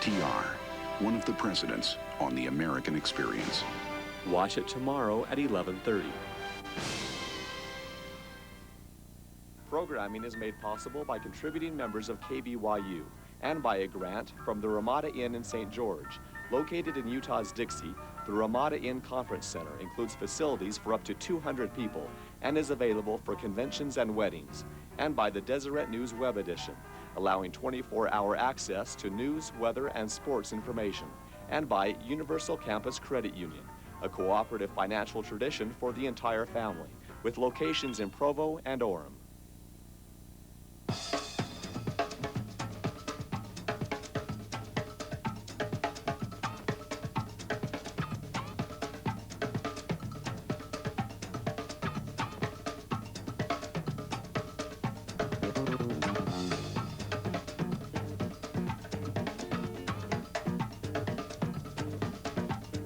TR, one of the presidents on the American experience. Watch it tomorrow at 11:30. Programming is made possible by contributing members of KBYU and by a grant from the Ramada Inn in St. George. Located in Utah's Dixie, the Ramada Inn Conference Center includes facilities for up to 200 people and is available for conventions and weddings, and by the Deseret News web edition, allowing 24-hour access to news, weather, and sports information, and by Universal Campus Credit Union, a cooperative financial tradition for the entire family, with locations in Provo and Orem.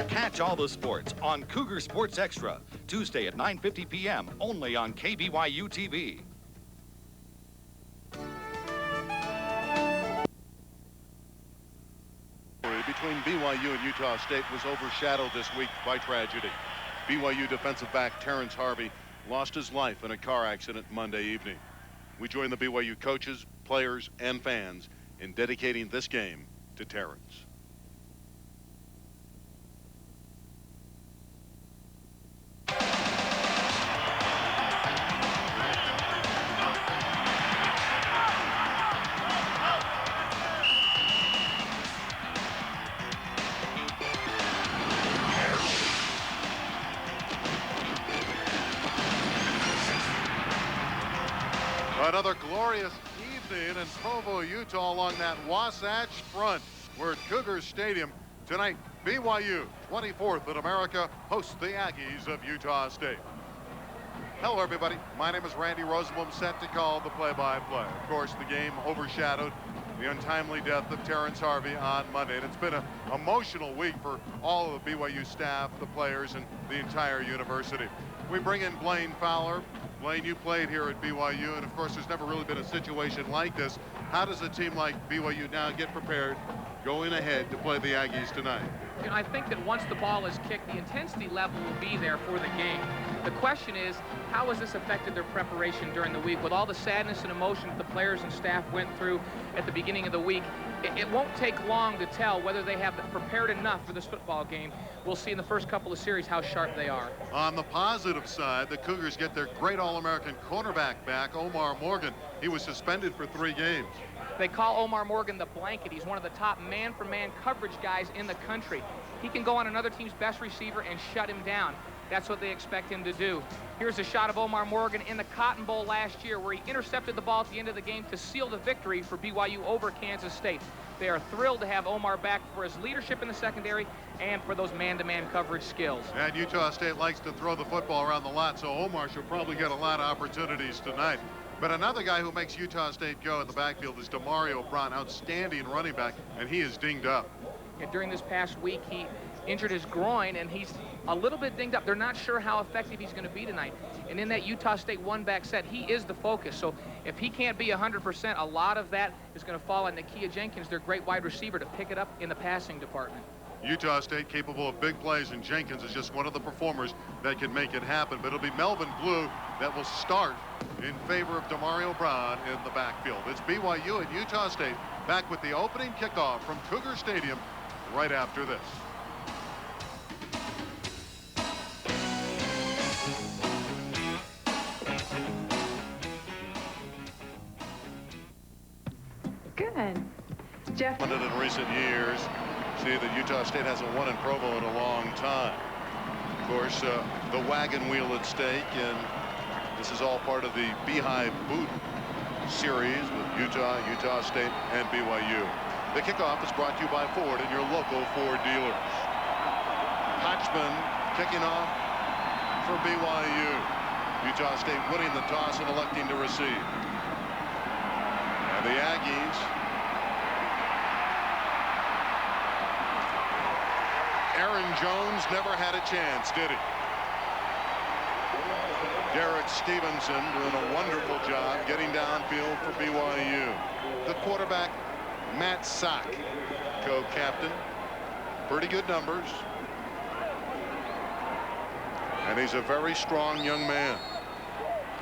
Catch all the sports on Cougar Sports Extra, Tuesday at 9:50 p.m. only on KBYU TV. Between BYU and Utah State was overshadowed this week by tragedy. BYU defensive back Terrence Harvey lost his life in a car accident Monday evening. We join the BYU coaches, players, and fans in dedicating this game to Terrence. Another glorious evening in Provo, Utah along that Wasatch Front. We're at Cougars Stadium tonight. BYU, 24th in America, hosts the Aggies of Utah State. Hello, everybody. My name is Randy Rosenblum, set to call the play-by-play. Of course, the game overshadowed the untimely death of Terrence Harvey on Monday, and it's been an emotional week for all of the BYU staff, the players, and the entire university. We bring in Blaine Fowler. Blaine, you played here at BYU, and of course there's never really been a situation like this. How does a team like BYU now get prepared going ahead to play the Aggies tonight? You know, I think that once the ball is kicked, the intensity level will be there for the game. The question is, how has this affected their preparation during the week? With all the sadness and emotion that the players and staff went through at the beginning of the week, it won't take long to tell whether they have prepared enough for this football game. We'll see in the first couple of series how sharp they are. On the positive side, the Cougars get their great All-American cornerback back, Omar Morgan. He was suspended for 3 games. They call Omar Morgan the blanket. He's one of the top man-for-man coverage guys in the country. He can go on another team's best receiver and shut him down. That's what they expect him to do. Here's a shot of Omar Morgan in the Cotton Bowl last year, where he intercepted the ball at the end of the game to seal the victory for BYU over Kansas State. They are thrilled to have Omar back for his leadership in the secondary and for those man-to-man coverage skills. And Utah State likes to throw the football around the lot, so Omar should probably get a lot of opportunities tonight. But another guy who makes Utah State go in the backfield is Demario Brown, outstanding running back, and he is dinged up. Yeah, during this past week, he injured his groin, and he's a little bit dinged up. They're not sure how effective he's going to be tonight. And in that Utah State one-back set, he is the focus. So if he can't be 100%, a lot of that is going to fall on Nakia Jenkins, their great wide receiver, to pick it up in the passing department. Utah State capable of big plays, and Jenkins is just one of the performers that can make it happen. But it'll be Melvin Blue that will start in favor of Demario Brown in the backfield. It's BYU and Utah State back with the opening kickoff from Cougar Stadium right after this. Good. Jeff. In recent years, see that Utah State hasn't won in Provo in a long time. Of course, the wagon wheel at stake, and this is all part of the Beehive Boot series with Utah, Utah State, and BYU. The kickoff is brought to you by Ford and your local Ford dealers. Hodgman kicking off for BYU. Utah State winning the toss and electing to receive. And the Aggies Aaron Jones never had a chance, did he? Derek Stevenson doing a wonderful job getting downfield for BYU. The quarterback Matt Sock, co-captain. Pretty good numbers. And he's a very strong young man.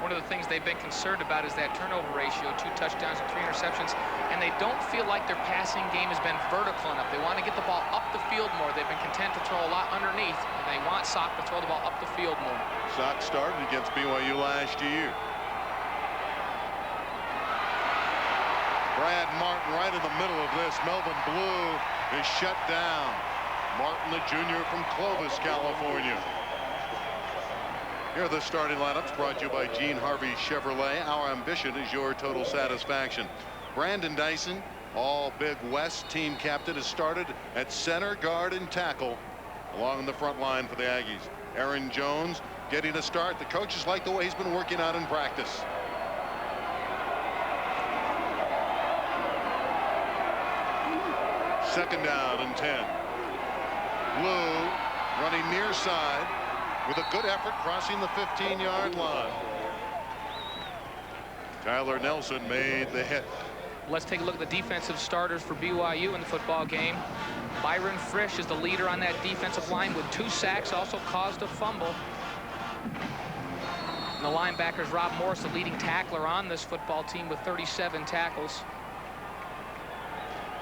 One of the things they've been concerned about is that turnover ratio, 2 touchdowns and 3 interceptions, and they don't feel like their passing game has been vertical enough. They want to get the ball up the field more. They've been content to throw a lot underneath, and they want Sock to throw the ball up the field more. Sock started against BYU last year. Brad Martin right in the middle of this. Melvin Blue is shut down. Martin, the junior from Clovis, California. Here are the starting lineups brought to you by Harvey Chevrolet. Our ambition is your total satisfaction. Brandon Dyson, all Big West team captain, has started at center, guard, and tackle along the front line for the Aggies. Aaron Jones getting a start. The coaches like the way he's been working out in practice. Second down and 10. Blue running near side with a good effort crossing the 15-yard line. Tyler Nelson made the hit. Let's take a look at the defensive starters for BYU in the football game. Byron Frisch is the leader on that defensive line with 2 sacks, also caused a fumble. And the linebackers, Rob Morris, the leading tackler on this football team with 37 tackles.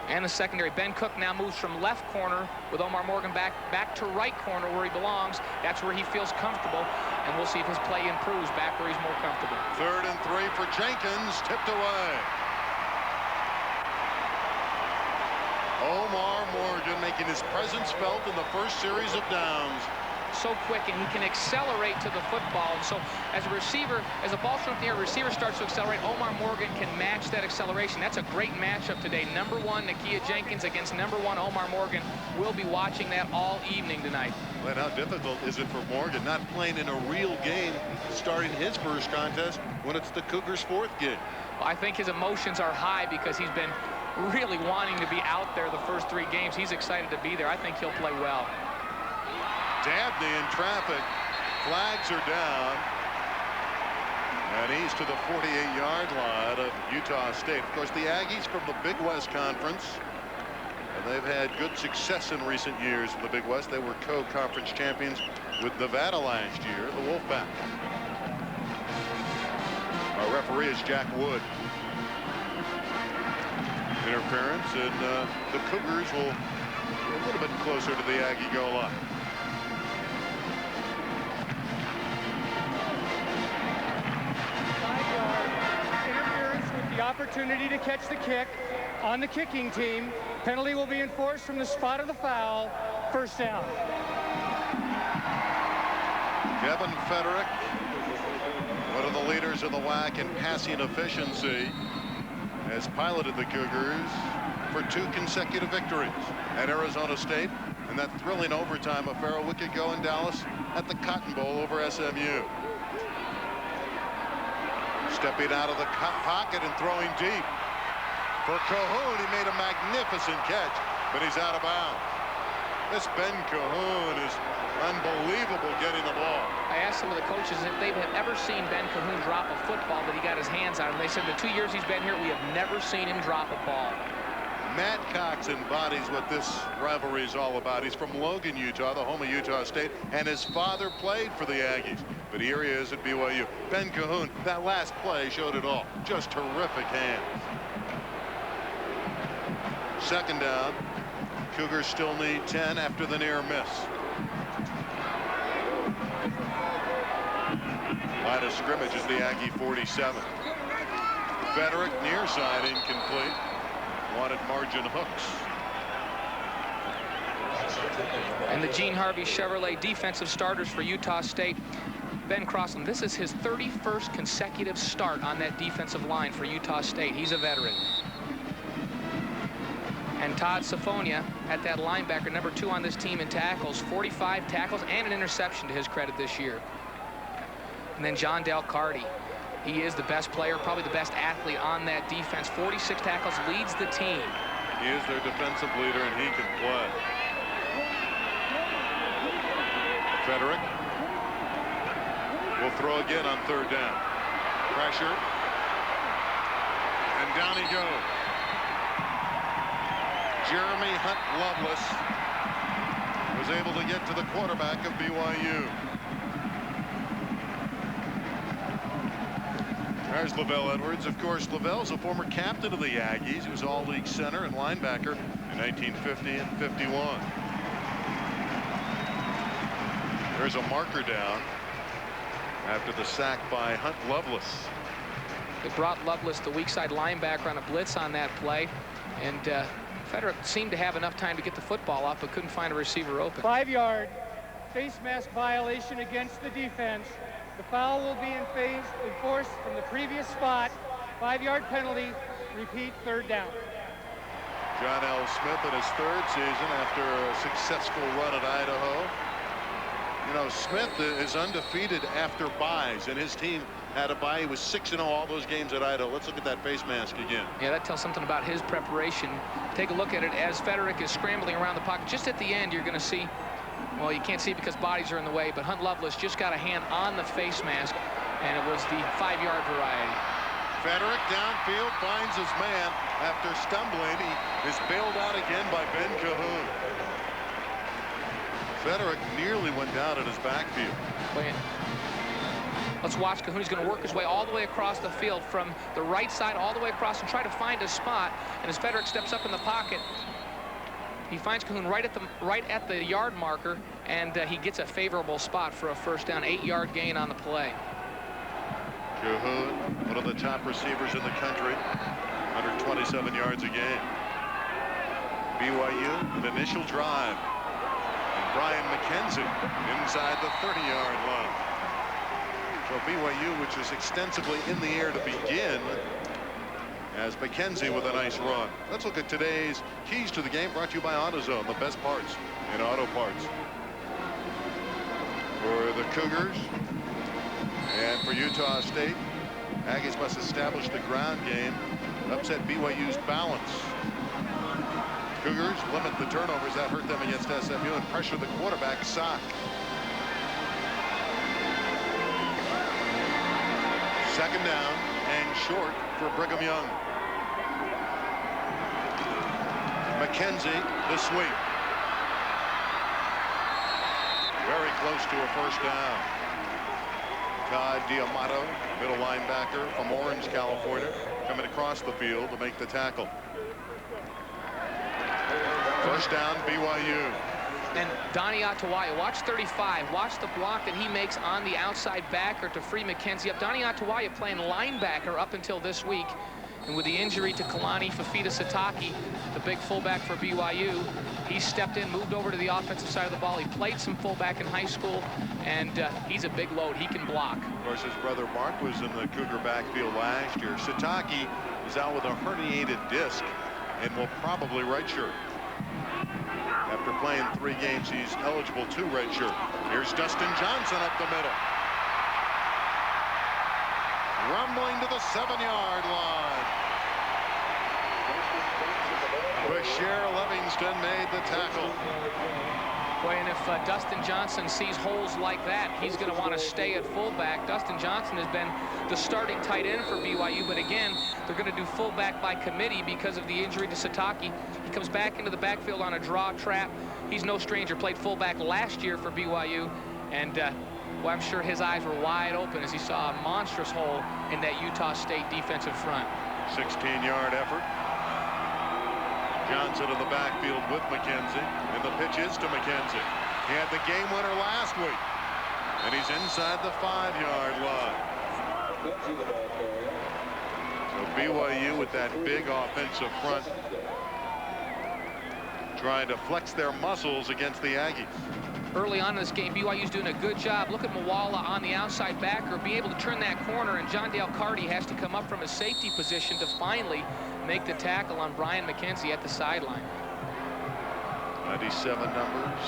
And the secondary, Ben Cook now moves from left corner with Omar Morgan back to right corner where he belongs. That's where he feels comfortable, and we'll see if his play improves back where he's more comfortable. 3rd and 3 for Jenkins, tipped away. Omar Morgan making his presence felt in the first series of downs. So quick, and he can accelerate to the football. And so as a receiver, as a ball's thrown in the air, receiver starts to accelerate. Omar Morgan can match that acceleration. That's a great matchup today. Number 1 Nakia Jenkins against number 1 Omar Morgan. We'll be watching that all evening tonight. But how difficult is it for Morgan, not playing in a real game, starting his first contest when it's the Cougars' 4th game? Well, I think his emotions are high because he's been really wanting to be out there the first 3 games. He's excited to be there. I think he'll play well. Dabney in traffic. Flags are down. And he's to the 48-yard line of Utah State. Of course, the Aggies from the Big West Conference. And they've had good success in recent years in the Big West. They were co-conference champions with Nevada last year, the Wolfpack. Our referee is Jack Wood. Interference, and the Cougars will be a little bit closer to the Aggie goal line. Opportunity to catch the kick on the kicking team. Penalty will be enforced from the spot of the foul. First down. Kevin Federick, one of the leaders of the WAC in passing efficiency, has piloted the Cougars for 2 consecutive victories at Arizona State and that thrilling overtime affair a week ago in Dallas at the Cotton Bowl over SMU. Stepping out of the pocket and throwing deep. For Cahoon, he made a magnificent catch, but he's out of bounds. This Ben Cahoon is unbelievable getting the ball. I asked some of the coaches if they've ever seen Ben Cahoon drop a football that he got his hands on, and they said the 2 years he's been here, we have never seen him drop a ball. Matt Cox embodies what this rivalry is all about. He's from Logan, Utah, the home of Utah State, and his father played for the Aggies. But here he is at BYU. Ben Cahoon, that last play showed it all. Just terrific hands. 2nd down. Cougars still need 10 after the near miss. Line of scrimmage is the Aggie 47. Federick near side incomplete. Wanted margin hooks. And the Harvey Chevrolet defensive starters for Utah State. Ben Crossland, this is his 31st consecutive start on that defensive line for Utah State. He's a veteran. And Todd Safonia at that linebacker, number 2 on this team in tackles, 45 tackles and an interception to his credit this year. And then John Delcarty. He is the best player, probably the best athlete on that defense. 46 tackles, leads the team. He is their defensive leader, and he can play. Federick will throw again on 3rd down. Pressure. And down he goes. Jeremy Hunt Lovelace was able to get to the quarterback of BYU. There's Lavelle Edwards. Of course, Lavelle's a former captain of the Aggies. He was all-league center and linebacker in 1950 and 51. There's a marker down after the sack by Hunt Lovelace. They brought Lovelace, the weak side linebacker, on a blitz on that play, and Federic seemed to have enough time to get the football off, but couldn't find a receiver open. 5-yard face mask violation against the defense. The foul will be enforced from the previous spot. 5-yard penalty. Repeat, 3rd down. John L. Smith in his 3rd season after a successful run at Idaho. You know, Smith is undefeated after byes, and his team had a bye. He was 6-0 all those games at Idaho. Let's look at that face mask again. Yeah, that tells something about his preparation. Take a look at it as Federic is scrambling around the pocket. Just at the end, you're going to see, well, you can't see because bodies are in the way, but Hunt Lovelace just got a hand on the face mask, and it was the 5-yard variety. Federic downfield finds his man after stumbling. He is bailed out again by Ben Cahoon. Federic nearly went down in his backfield. Let's watch Cahoon. He's going to work his way all the way across the field from the right side all the way across and try to find a spot. And as Federic steps up in the pocket, he finds Cahoon right at the yard marker, and he gets a favorable spot for a 1st down, 8-yard gain on the play. Cahoon, one of the top receivers in the country, 127 yards a game. BYU, an initial drive. Brian McKenzie inside the 30-yard line. So BYU, which is extensively in the air to begin, as McKenzie with a nice run. Let's look at today's keys to the game, brought to you by AutoZone, the best parts in auto parts. For the Cougars and for Utah State, Aggies must establish the ground game, upset BYU's balance. Cougars limit the turnovers. That hurt them against SMU and pressure the quarterback, Sock. 2nd down and short for Brigham Young. McKenzie, the sweep. Very close to a 1st down. Todd D'Amato, middle linebacker from Orange, California, coming across the field to make the tackle. 1st down, BYU. And Donnie Atawaya, watch 35. Watch the block that he makes on the outside backer to free McKenzie up. Donnie Atawaya playing linebacker up until this week. And with the injury to Kalani Fafita-Sitake, the big fullback for BYU, he stepped in, moved over to the offensive side of the ball. He played some fullback in high school, and he's a big load. He can block. Of course, his brother Mark was in the Cougar backfield last year. Sitake is out with a herniated disc and will probably redshirt. After playing 3 games, he's eligible to redshirt. Here's Dustin Johnson up the middle. Rumbling to the 7-yard line. Bashir Livingston made the tackle. Boy, and if Dustin Johnson sees holes like that, he's going to want to stay at fullback. Dustin Johnson has been the starting tight end for BYU, but again, they're going to do fullback by committee because of the injury to Sitake. He comes back into the backfield on a draw trap. He's no stranger, played fullback last year for BYU, and well, I'm sure his eyes were wide open as he saw a monstrous hole in that Utah State defensive front. 16-yard effort. Johnson in the backfield with McKenzie, and the pitch is to McKenzie. He had the game winner last week, and he's inside the 5-yard line. So BYU with that big offensive front, trying to flex their muscles against the Aggies. Early on in this game, BYU's doing a good job. Look at Mwala on the outside backer, being able to turn that corner, and John Dale Carty has to come up from his safety position to finally make the tackle on Brian McKenzie at the sideline. 97 numbers.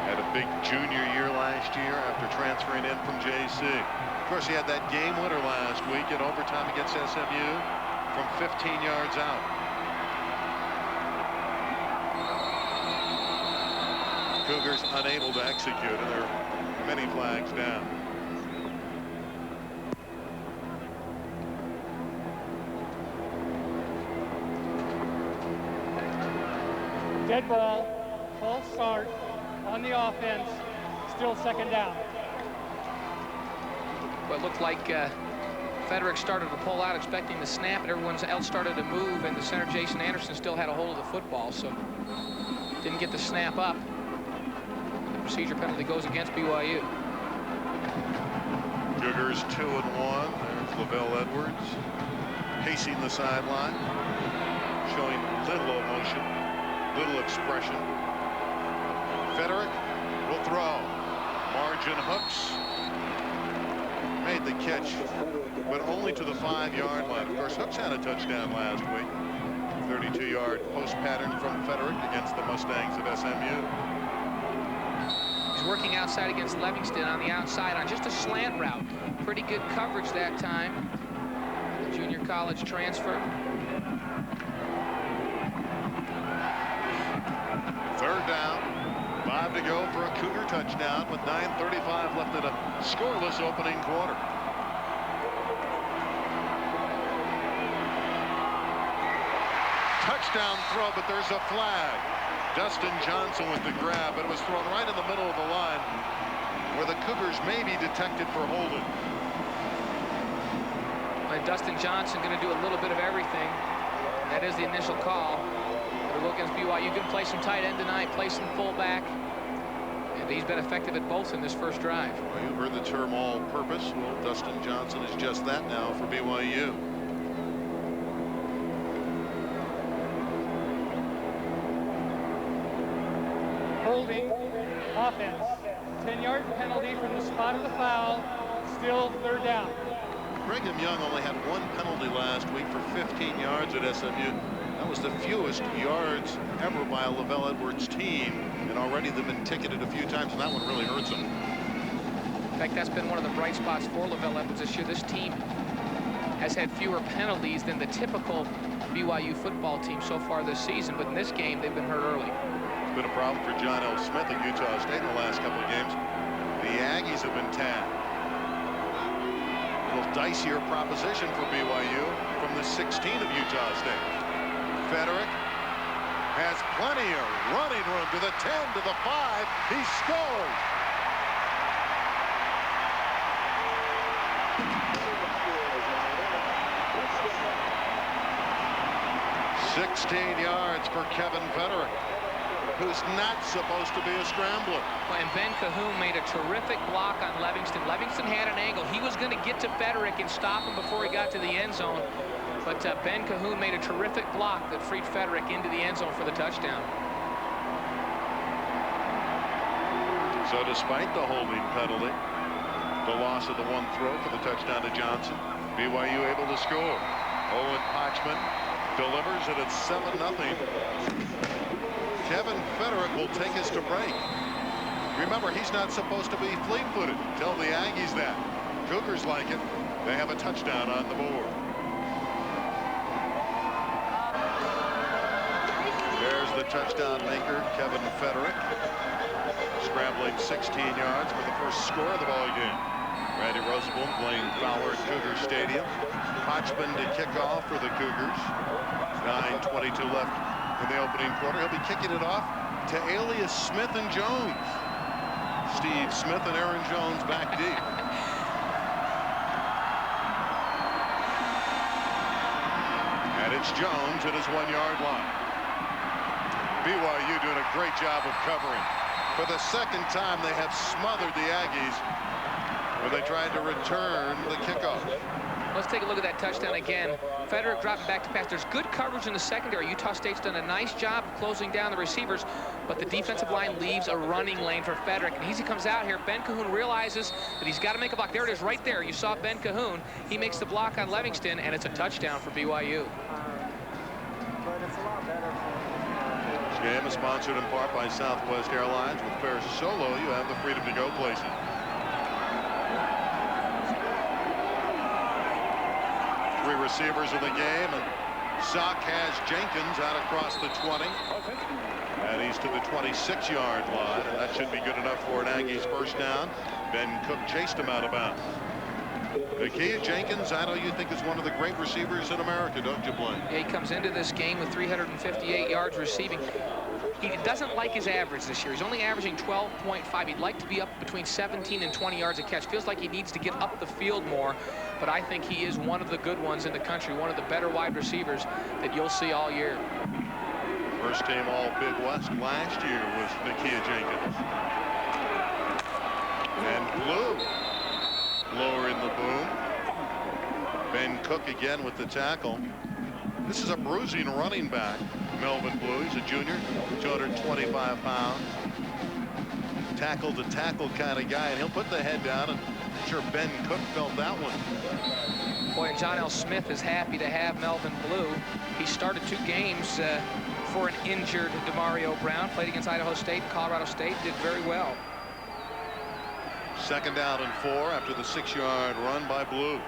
Had a big junior year last year after transferring in from JC. Of course, he had that game winner last week in overtime against SMU from 15 yards out. Cougars unable to execute, and there are many flags down. Dead ball, false start on the offense, still second down. Well, it looked like Federick started to pull out expecting the snap, and everyone else started to move, and the center Jason Anderson still had a hold of the football, so didn't get the snap up. The procedure penalty goes against BYU. Cougars 2-1. There's Lavelle Edwards pacing the sideline, showing little emotion, little expression. Federick will throw. Margin hooks. Made the catch, but only to the 5-yard line. Of course, Hooks had a touchdown last week. 32-yard post pattern from Federick against the Mustangs of SMU. He's working outside against Livingston on the outside on just a slant route. Pretty good coverage that time. Junior college transfer. Third down. 5 to go for a Cougar touchdown with 9:35 left in a scoreless opening quarter. Touchdown throw, but there's a flag. Dustin Johnson with the grab, but it was thrown right in the middle of the line where the Cougars may be detected for holding. Like Dustin Johnson going to do a little bit of everything. That is the initial call. But look against BYU. You can play some tight end tonight, play some fullback. And he's been effective at both in this first drive. Well, you've heard the term all-purpose. Well, Dustin Johnson is just that now for BYU. Holding, offense. 10-yard penalty from the spot of the foul. Still third down. Brigham Young only had 1 penalty last week for 15 yards at SMU. That was the fewest yards ever by a Lavelle Edwards team, and already they've been ticketed a few times, and that one really hurts them. In fact, that's been one of the bright spots for Lavelle Edwards this year. This team has had fewer penalties than the typical BYU football team so far this season, but in this game, they've been hurt early. It's been a problem for John L. Smith at Utah State in the last couple of games. The Aggies have been tagged. A little dicier proposition for BYU from the 16 of Utah State. Federick has plenty of running room to the 10, to the 5. He scores. "16 yards for Kevin Federick, who's not supposed to be a scrambler." And Ben Cahoon made a terrific block on Livingston. Livingston had an angle. He was going to get to Federick and stop him before he got to the end zone. But Ben Cahoon made a terrific block that freed Federick into the end zone for the touchdown. So despite the holding penalty, the loss of the 1 throw for the touchdown to Johnson, BYU able to score. Owen Potchman delivers it at 7-0. Kevin Federick will take us to break. Remember, he's not supposed to be fleet-footed. Tell the Aggies that. Cougars like it. They have a touchdown on the board. There's the touchdown maker, Kevin Federick, scrambling 16 yards for the first score of the ball game. Randy Rosenblum playing Fowler at Cougar Stadium. Potchman to kick off for the Cougars. 9:22 left in the opening quarter. He'll be kicking it off to alias Smith and Jones. Steve Smith and Aaron Jones back deep. And it's Jones at his 1-yard line. BYU doing a great job of covering. For the second time, they have smothered the Aggies when they tried to return the kickoff. Let's take a look at that touchdown again. Federick dropping back to pass. There's good coverage in the secondary. Utah State's done a nice job of closing down the receivers, but the defensive line leaves a running lane for Federick. And as he comes out here, Ben Cahoon realizes that he's got to make a block. There it is right there. You saw Ben Cahoon. He makes the block on Livingston, and it's a touchdown for BYU. This game is sponsored in part by Southwest Airlines. With fares solo, you have the freedom to go places. Three receivers in the game, and Zock has Jenkins out across the 20. And he's to the 26-yard line, and that should be good enough for an Aggies first down. Ben Cook chased him out of bounds. Nakia Jenkins, I know you think is one of the great receivers in America, don't you, Blaine? Yeah, he comes into this game with 358 yards receiving. He doesn't like his average this year. He's only averaging 12.5. He'd like to be up between 17 and 20 yards a catch. Feels like he needs to get up the field more, but I think he is one of the good ones in the country, one of the better wide receivers that you'll see all year. First team all Big West last year was Nakia Jenkins. And Blue lower in the boom. Ben Cook again with the tackle. This is a bruising running back, Melvin Blue. He's a junior, 225 pounds. Tackle to tackle kind of guy, and he'll put the head down, and I'm sure Ben Cook felt that one. Boy, and John L. Smith is happy to have Melvin Blue. He started 2 games for an injured DeMario Brown, played against Idaho State, Colorado State, did very well. 2nd down and 4 after the 6-yard run by Blue.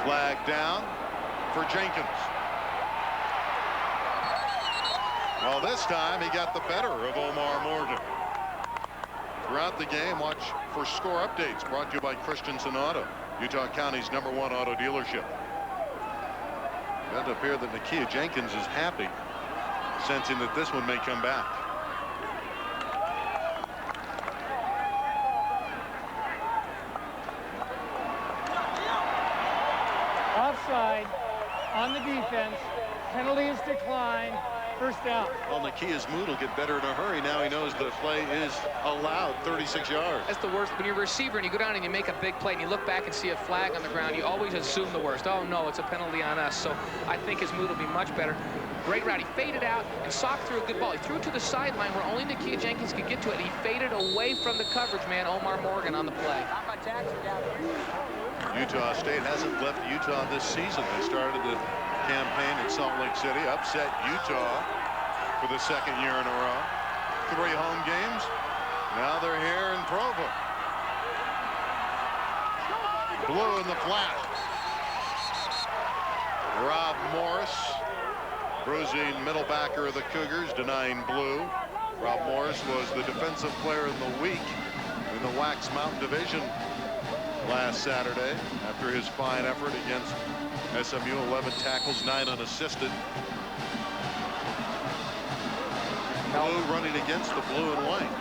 Flag down for Jenkins. Well, this time he got the better of Omar Morgan. Throughout the game, watch for score updates brought to you by Christensen Auto, Utah County's #1 auto dealership. It doesn't appear that Nakia Jenkins is happy, sensing that this one may come back. Offside on the defense. Penalty is declined. First down. Well, Nakia's mood will get better in a hurry. Now he knows the play is allowed 36 yards. That's the worst. When you're a receiver and you go down and you make a big play and you look back and see a flag on the ground, you always assume the worst. Oh, no, it's a penalty on us. So I think his mood will be much better. Great route. He faded out and socked through a good ball. He threw it to the sideline where only Nakia Jenkins could get to it. He faded away from the coverage man, Omar Morgan, on the play. Utah State hasn't left Utah this season. They started the campaign in Salt Lake City, upset Utah for the 2nd year in a row. 3 home games. Now they're here in Provo. Blue in the flat. Rob Morris, bruising middle backer of the Cougars, denying Blue. Rob Morris was the defensive player of the week in the Wax Mountain Division last Saturday after his fine effort against SMU. 11 tackles, 9 unassisted. Blue running against the blue and white.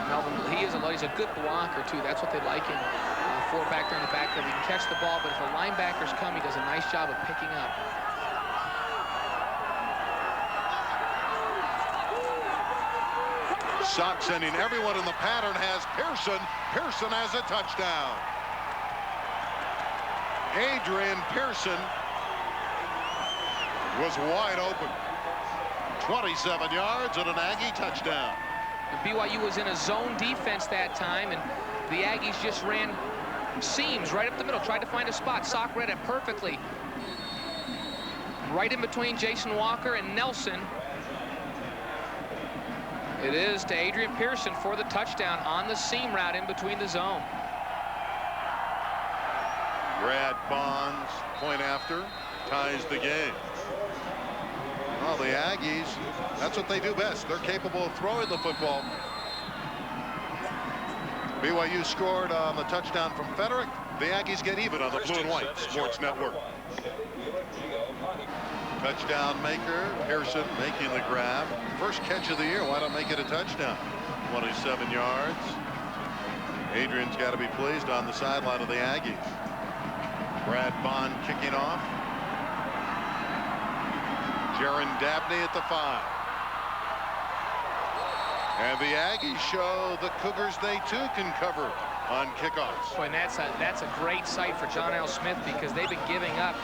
Melvin, he's a good blocker too. That's what they like him for back there in the backfield. He can catch the ball, but if the linebackers come, he does a nice job of picking up. Sock sending everyone in the pattern has Pearson. Pearson has a touchdown. Adrian Pearson was wide open. 27 yards and an Aggie touchdown. And BYU was in a zone defense that time, and the Aggies just ran seams right up the middle, tried to find a spot. Sock read it perfectly. Right in between Jason Walker and Nelson. It is to Adrian Pearson for the touchdown on the seam route in between the zone. Brad Bonds, point after, ties the game. Well, the Aggies, that's what they do best. They're capable of throwing the football. BYU scored on the touchdown from Federick. The Aggies get even on the Blue and White Sports Network. Touchdown maker, Pearson making the grab. First catch of the year, why not make it a touchdown? 27 yards. Adrian's got to be pleased on the sideline of the Aggies. Brad Bond kicking off. Jaron Dabney at the 5. And the Aggies show the Cougars they too can cover on kickoffs. Boy, and that's a great sight for John L. Smith, because they've been giving up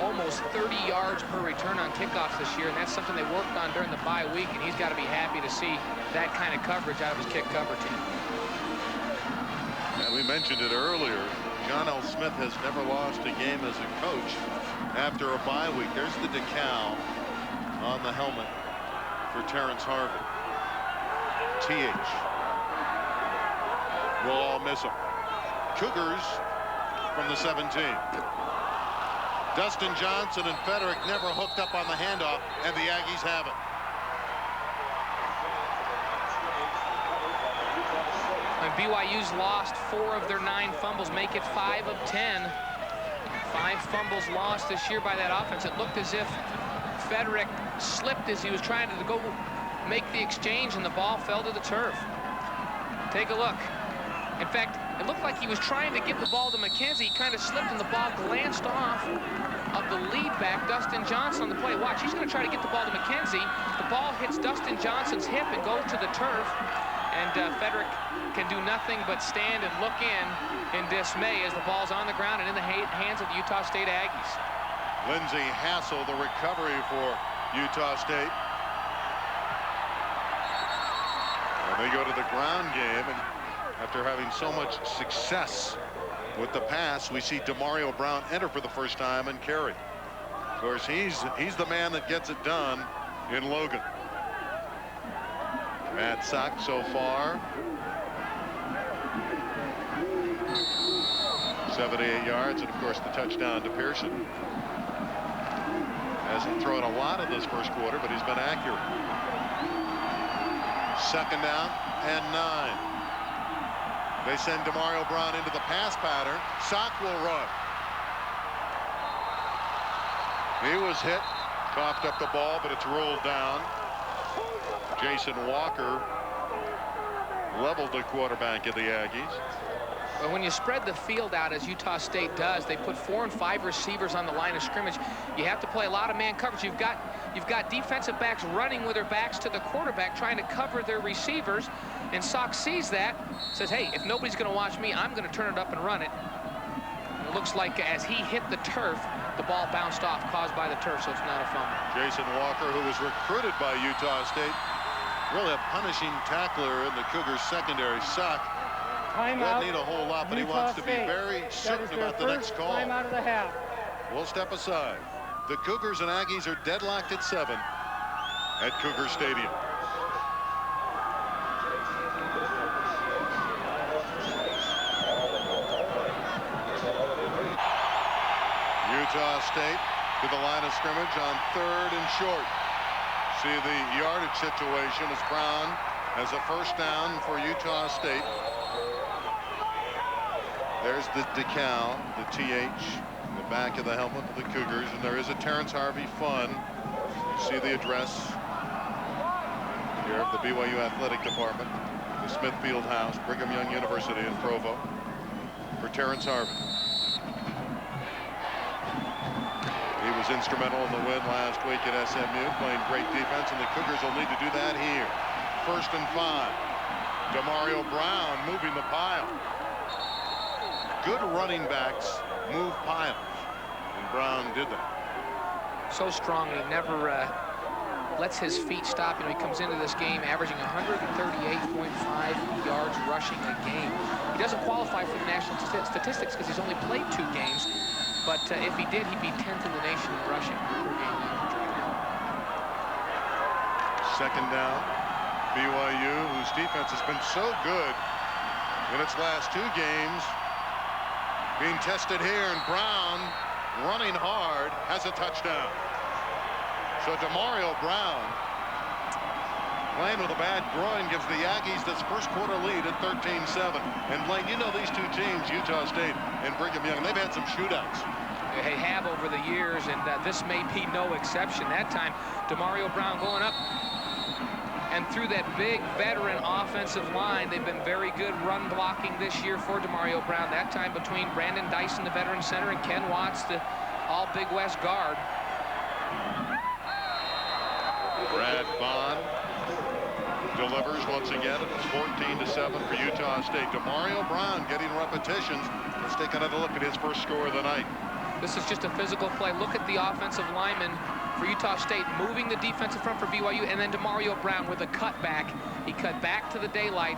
almost 30 yards per return on kickoffs this year, and that's something they worked on during the bye week, and he's got to be happy to see that kind of coverage out of his kick cover team. And we mentioned it earlier, John L. Smith has never lost a game as a coach after a bye week. There's the decal on the helmet for Terrence Harvey. TH. We'll all miss him. Cougars from the 17. Dustin Johnson and Federick never hooked up on the handoff, and the Aggies have it. And BYU's lost 4 of their 9 fumbles, make it 5 of 10. 5 fumbles lost this year by that offense. It looked as if Frederick slipped as he was trying to go make the exchange, and the ball fell to the turf. Take a look. In fact, it looked like he was trying to give the ball to McKenzie. He kind of slipped, and the ball glanced off of the lead back, Dustin Johnson, on the play. Watch, he's going to try to get the ball to McKenzie. The ball hits Dustin Johnson's hip and goes to the turf, and Frederick can do nothing but stand and look in dismay as the ball's on the ground and in the hands of the Utah State Aggies. Lindsey Hassel, the recovery for Utah State. And they go to the ground game, and after having so much success with the pass, we see Demario Brown enter for the first time and carry. Of course, he's the man that gets it done in Logan. Matt Sock so far. 78 yards, and of course the touchdown to Pearson. Hasn't thrown a lot of this first quarter, but he's been accurate. 2nd down and 9. They send Demario Brown into the pass pattern. Sock will run. He was hit, coughed up the ball, but it's rolled down. Jason Walker leveled the quarterback of the Aggies. But when you spread the field out, as Utah State does, they put 4 and 5 receivers on the line of scrimmage. You have to play a lot of man coverage. You've got defensive backs running with their backs to the quarterback, trying to cover their receivers. And Sock sees that, says, hey, if nobody's going to watch me, I'm going to turn it up and run it. It looks like as he hit the turf, the ball bounced off, caused by the turf, so it's not a fumble. Jason Walker, who was recruited by Utah State, really a punishing tackler in the Cougars secondary. Sock doesn't need a whole lot, but he wants to be very certain about the next call. Time out of the half. We'll step aside. The Cougars and Aggies are deadlocked at 7 at Cougar Stadium. Utah State to the line of scrimmage on 3rd and short. See the yardage situation as Brown has a first down for Utah State. There's the decal, the TH, in the back of the helmet of the Cougars, and there is a Terrence Harvey fun. You see the address here of the BYU Athletic Department, the Smith Field House, Brigham Young University in Provo, for Terrence Harvey. He was instrumental in the win last week at SMU, playing great defense, and the Cougars will need to do that here. 1st and 5. Demario Brown moving the pile. Good running backs move piles, and Brown did that. So strong, he never lets his feet stop. You know, he comes into this game averaging 138.5 yards rushing a game. He doesn't qualify for the national statistics because he's only played 2 games. But if he did, he'd be 10th in the nation in rushing per game. 2nd down. BYU, whose defense has been so good in its last 2 games, being tested here, and Brown running hard has a touchdown. So Demario Brown, playing with a bad groin, gives the Aggies this first quarter lead at 13-7. And Blaine, you know these 2 teams, Utah State and Brigham Young, they've had some shootouts. They have over the years, and this may be no exception. That time, Demario Brown going up, and through that big veteran offensive line, they've been very good run blocking this year for Demario Brown. That time between Brandon Dyson, the veteran center, and Ken Watts, the all Big West guard. Brad Bond delivers once again. It's 14-7 for Utah State. Demario Brown getting repetitions. Let's take another look at his first score of the night. This is just a physical play. Look at the offensive lineman for Utah State moving the defensive front for BYU, and then Demario Brown with a cutback. He cut back to the daylight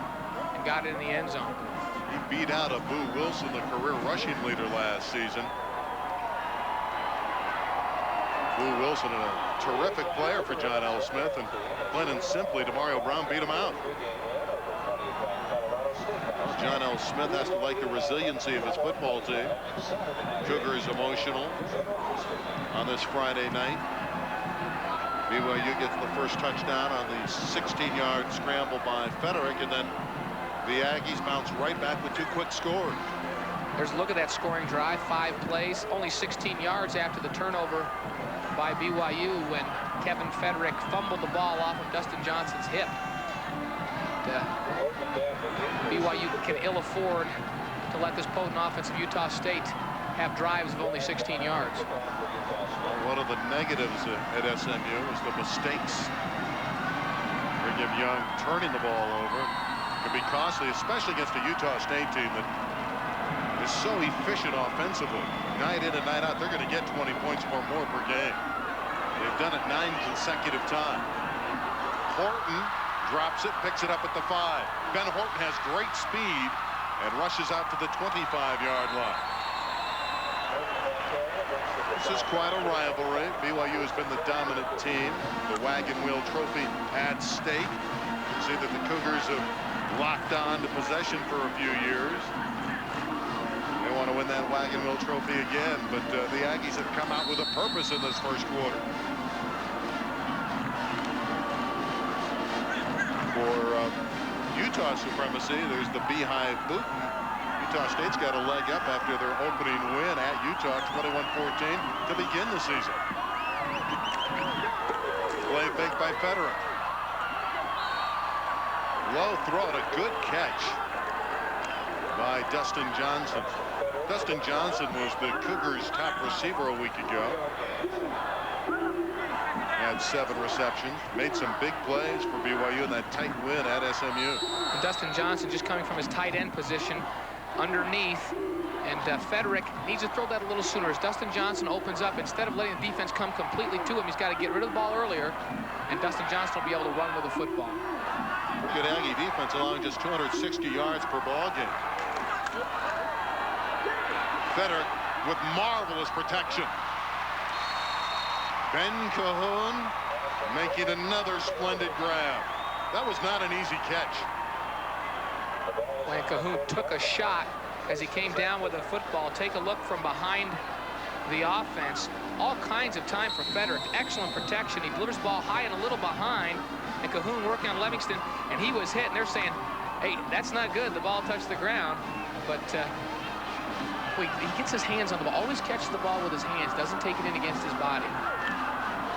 and got it in the end zone. He beat out a Boo Wilson, the career rushing leader last season. Boo Wilson, a terrific player for John L. Smith, and plain and simply, Demario Brown beat him out. John L. Smith has to like the resiliency of his football team. Cougars emotional on this Friday night. BYU gets the first touchdown on the 16-yard scramble by Frederick, and then the Aggies bounce right back with 2 quick scores. There's a look at that scoring drive, 5 plays, only 16 yards after the turnover by BYU when Kevin Federick fumbled the ball off of Dustin Johnson's hip. BYU can ill afford to let this potent offense of Utah State have drives of only 16 yards. Well, one of the negatives at SMU is the mistakes. Brigham Young turning the ball over can be costly, especially against a Utah State team that is so efficient offensively. Night in and night out, they're going to get 20 points or more per game. They've done it 9 consecutive times. Horton drops it, picks it up at the 5. Ben Horton has great speed and rushes out to the 25-yard line. This is quite a rivalry. BYU has been the dominant team. The Wagon Wheel Trophy at stake. You see that the Cougars have locked on to possession for a few years. They want to win that Wagon Wheel Trophy again, but the Aggies have come out with a purpose in this first quarter. For Utah supremacy, there's the Beehive Booten. Utah State's got a leg up after their opening win at Utah, 21-14, to begin the season. Play fake by Federick. Low throw, a good catch by Dustin Johnson. Dustin Johnson was the Cougars' top receiver a week ago. Had 7 receptions, made some big plays for BYU in that tight win at SMU. And Dustin Johnson just coming from his tight end position underneath, and Federick needs to throw that a little sooner. As Dustin Johnson opens up, instead of letting the defense come completely to him, he's got to get rid of the ball earlier, and Dustin Johnson will be able to run with the football. Pretty good Aggie defense, allowing just 260 yards per ball game. Federick with marvelous protection. Ben Cahoon making another splendid grab. That was not an easy catch. When Cahoon took a shot as he came down with the football, take a look from behind the offense. All kinds of time for Federick. Excellent protection. He delivers the ball high and a little behind, and Cahoon working on Livingston, and he was hit, and they're saying, hey, that's not good. The ball touched the ground, but he gets his hands on the ball. Always catches the ball with his hands. Doesn't take it in against his body.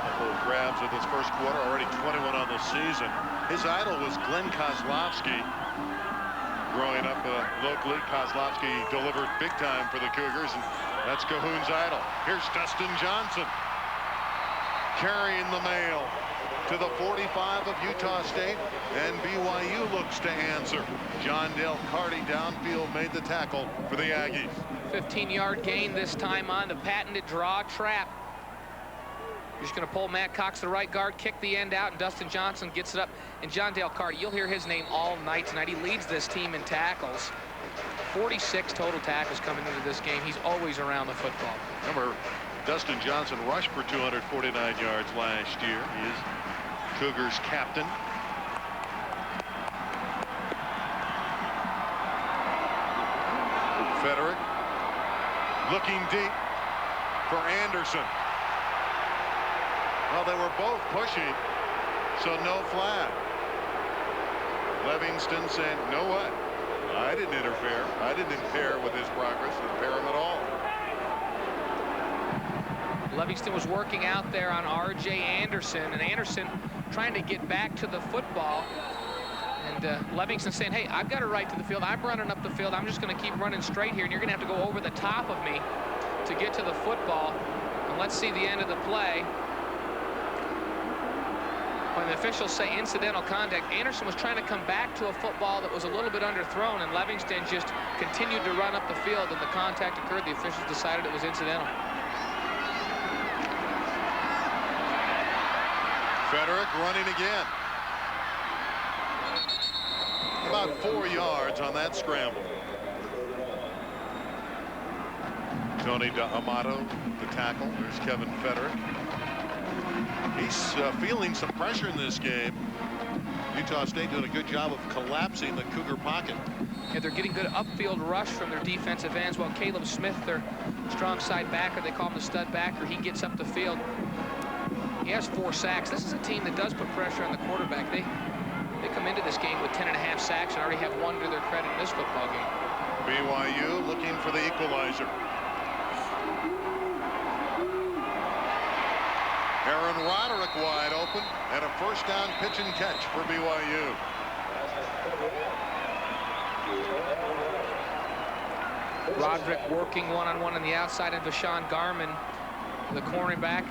Couple of grabs in this first quarter, already 21 on the season. His idol was Glenn Kozlowski. Growing up locally, Kozlowski delivered big time for the Cougars, and that's Cahoon's idol. Here's Dustin Johnson carrying the mail to the 45 of Utah State, and BYU looks to answer. John Dale Carty downfield made the tackle for the Aggies. 15-yard gain this time on the patented draw trap. You're just going to pull Matt Cox, the right guard, kick the end out, and Dustin Johnson gets it up. And John Dale Carty, you'll hear his name all night tonight. He leads this team in tackles. 46 total tackles coming into this game. He's always around the football. Remember, Dustin Johnson rushed for 249 yards last year. He is Cougars captain. Federick looking deep for Anderson. Well, they were both pushing, so no flag. Livingston saying, you know what? I didn't interfere. I didn't impair with his progress, impair him at all. Livingston was working out there on R.J. Anderson, and Anderson trying to get back to the football. And Livingston saying, hey, I've got a right to the field. I'm running up the field. I'm just going to keep running straight here, and you're going to have to go over the top of me to get to the football. And let's see the end of the play. When the officials say incidental contact, Anderson was trying to come back to a football that was a little bit underthrown, and Livingston just continued to run up the field, and the contact occurred. The officials decided it was incidental. Federick running again. About 4 yards on that scramble. Tony D'Amato, the tackle. There's Kevin Federick. He's feeling some pressure in this game. Utah State doing a good job of collapsing the Cougar pocket. Yeah, they're getting good upfield rush from their defensive ends, while Caleb Smith, their strong side backer, they call him the stud backer, he gets up the field. He has 4 sacks. This is a team that does put pressure on the quarterback. They come into this game with 10.5 sacks and already have 1 to their credit in this football game. BYU looking for the equalizer. Aaron Roderick wide open, and a first down pitch and catch for BYU. Roderick working one-on-one on the outside, and Vashawn Garman, the cornerback.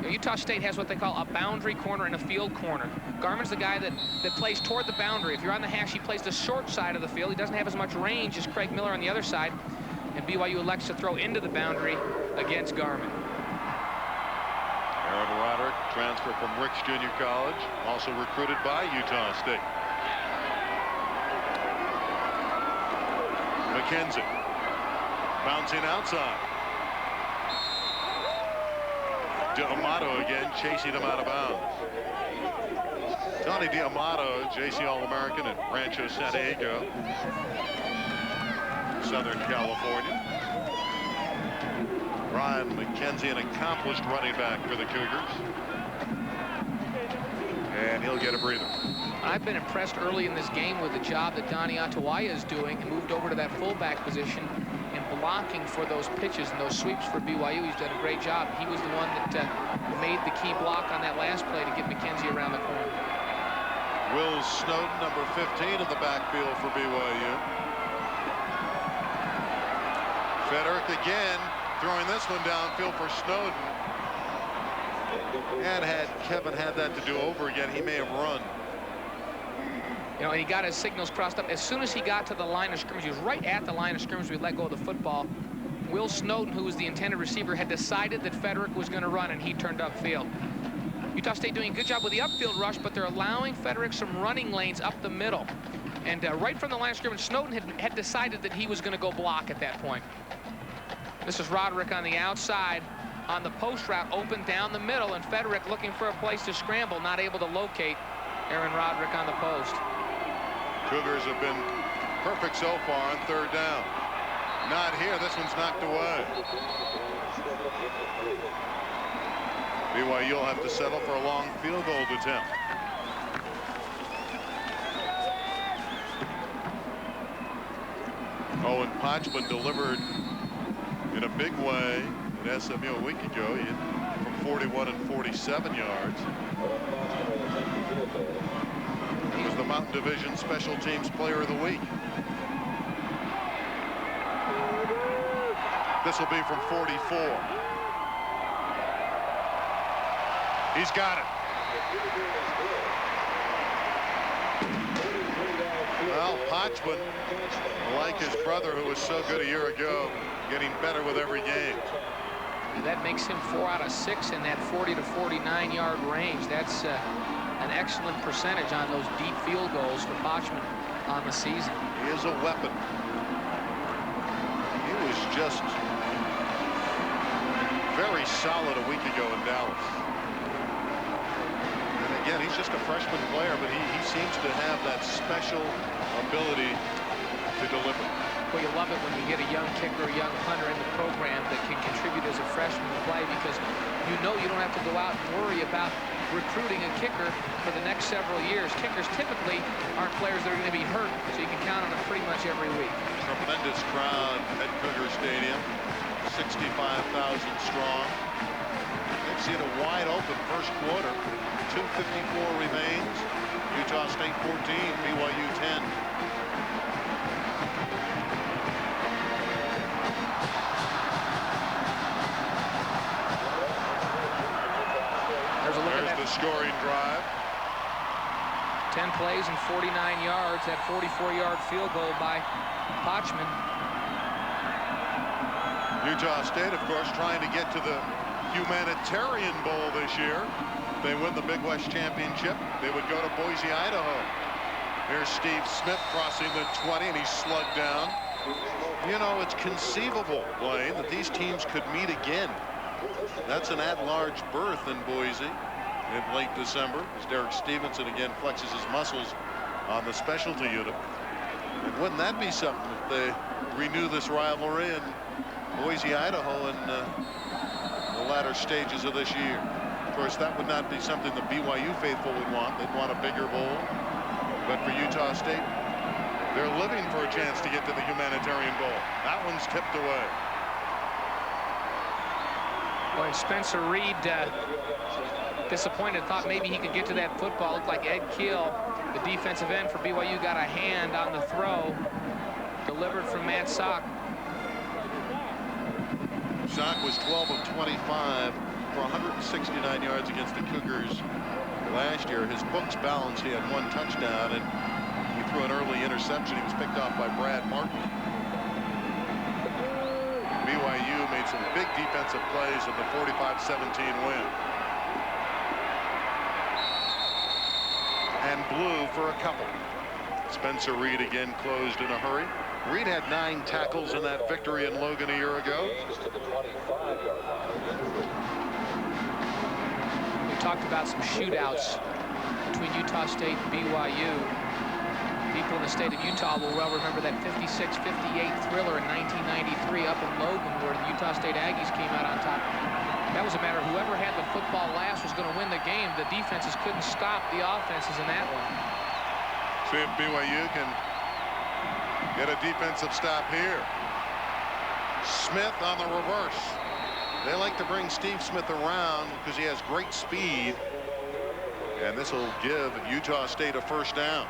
Utah State has what they call a boundary corner and a field corner. Garman's the guy that plays toward the boundary. If you're on the hash, he plays the short side of the field. He doesn't have as much range as Craig Miller on the other side, and BYU elects to throw into the boundary against Garman. Aaron Roderick, transfer from Ricks Junior College, also recruited by Utah State. McKenzie bouncing outside. D'Amato again chasing him out of bounds. Tony D'Amato, JC All-American at Rancho San Diego, Southern California. Ryan McKenzie, an accomplished running back for the Cougars. And he'll get a breather. I've been impressed early in this game with the job that Donnie Atawaya is doing, and moved over to that fullback position and blocking for those pitches and those sweeps for BYU. He's done a great job. He was the one that made the key block on that last play to get McKenzie around the corner. Will Snowden, number 15 in the backfield for BYU. Federick again throwing this one downfield for Snowden. And had Kevin had that to do over again, he may have run. You know, and he got his signals crossed up. As soon as he got to the line of scrimmage, he was right at the line of scrimmage. We let go of the football. Will Snowden, who was the intended receiver, had decided that Federick was going to run, and he turned upfield. Utah State doing a good job with the upfield rush, but they're allowing Federick some running lanes up the middle. And right from the line of scrimmage, Snowden had decided that he was going to go block at that point. This is Roderick on the outside on the post route, open down the middle, and Federick looking for a place to scramble, not able to locate Aaron Roderick on the post. Cougars have been perfect so far on third down. Not here. This one's knocked away. BYU will have to settle for a long field goal attempt. Owen Potchman delivered in a big way at SMU a week ago. He hit from 41 and 47 yards. He was the Mountain Division Special Teams Player of the Week. This will be from 44. He's got it. Well, Potchman, like his brother who was so good a year ago, getting better with every game. That makes him 4 out of 6 in that 40 to 49 yard range. That's an excellent percentage on those deep field goals for Potchman on the season. He is a weapon. He was just very solid a week ago in Dallas. And again, he's just a freshman player, but he seems to have that special ability to deliver. Well, you love it when you get a young kicker, a young punter in the program that can contribute as a freshman to play, because you know you don't have to go out and worry about recruiting a kicker for the next several years. Kickers typically aren't players that are going to be hurt, so you can count on them pretty much every week. Tremendous crowd at Cougar Stadium, 65,000 strong. They've seen a wide open first quarter. 2:54 remains. Utah State 14, BYU 10. There's the scoring drive. 10 plays and 49 yards. That 44-yard field goal by Potchman. Utah State, of course, trying to get to the Humanitarian Bowl this year. If they win the Big West Championship, they would go to Boise, Idaho. Here's Steve Smith crossing the 20, and he's slugged down. You know, it's conceivable, Blaine, that these teams could meet again. That's an at-large berth in Boise in late December, as Derek Stevenson again flexes his muscles on the specialty unit. And wouldn't that be something if they renew this rivalry in Boise, Idaho in the latter stages of this year? Of course, that would not be something the BYU faithful would want. They'd want a bigger bowl. But for Utah State, they're living for a chance to get to the Humanitarian Bowl. That one's tipped away. Boy, Spencer Reed disappointed, thought maybe he could get to that football. Looked like Ed Keel, the defensive end for BYU, got a hand on the throw. Delivered from Matt Sock. Sock was 12 of 25 for 169 yards against the Cougars last year. His books balanced. He had 1 touchdown, and he threw an early interception. He was picked off by Brad Martin. BYU made some big defensive plays in the 45-17 win. And blew for a couple. Spencer Reed again closed in a hurry. Reed had 9 tackles in that victory in Logan a year ago. We talked about some shootouts between Utah State and BYU. People in the state of Utah will well remember that 56-58 thriller in 1993 up in Logan, where the Utah State Aggies came out on top. That was a matter of whoever had the football last was going to win the game. The defenses couldn't stop the offenses in that one. See if BYU can get a defensive stop here. Smith on the reverse. They like to bring Steve Smith around because he has great speed. And this will give Utah State a first down.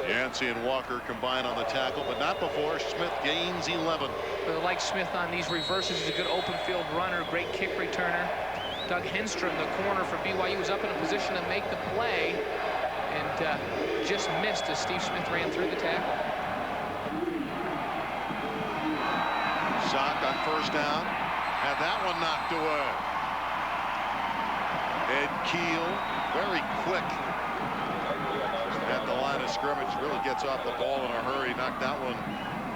Yancey and Walker combine on the tackle, but not before Smith gains 11. But I like Smith on these reverses. He's a good open field runner, great kick returner. Doug Henstrom, the corner for BYU, was up in a position to make the play and just missed as Steve Smith ran through the tackle. Sock on first down. Had that one knocked away. Ed Keel, very quick at the line of scrimmage, really gets off the ball in a hurry, knocked that one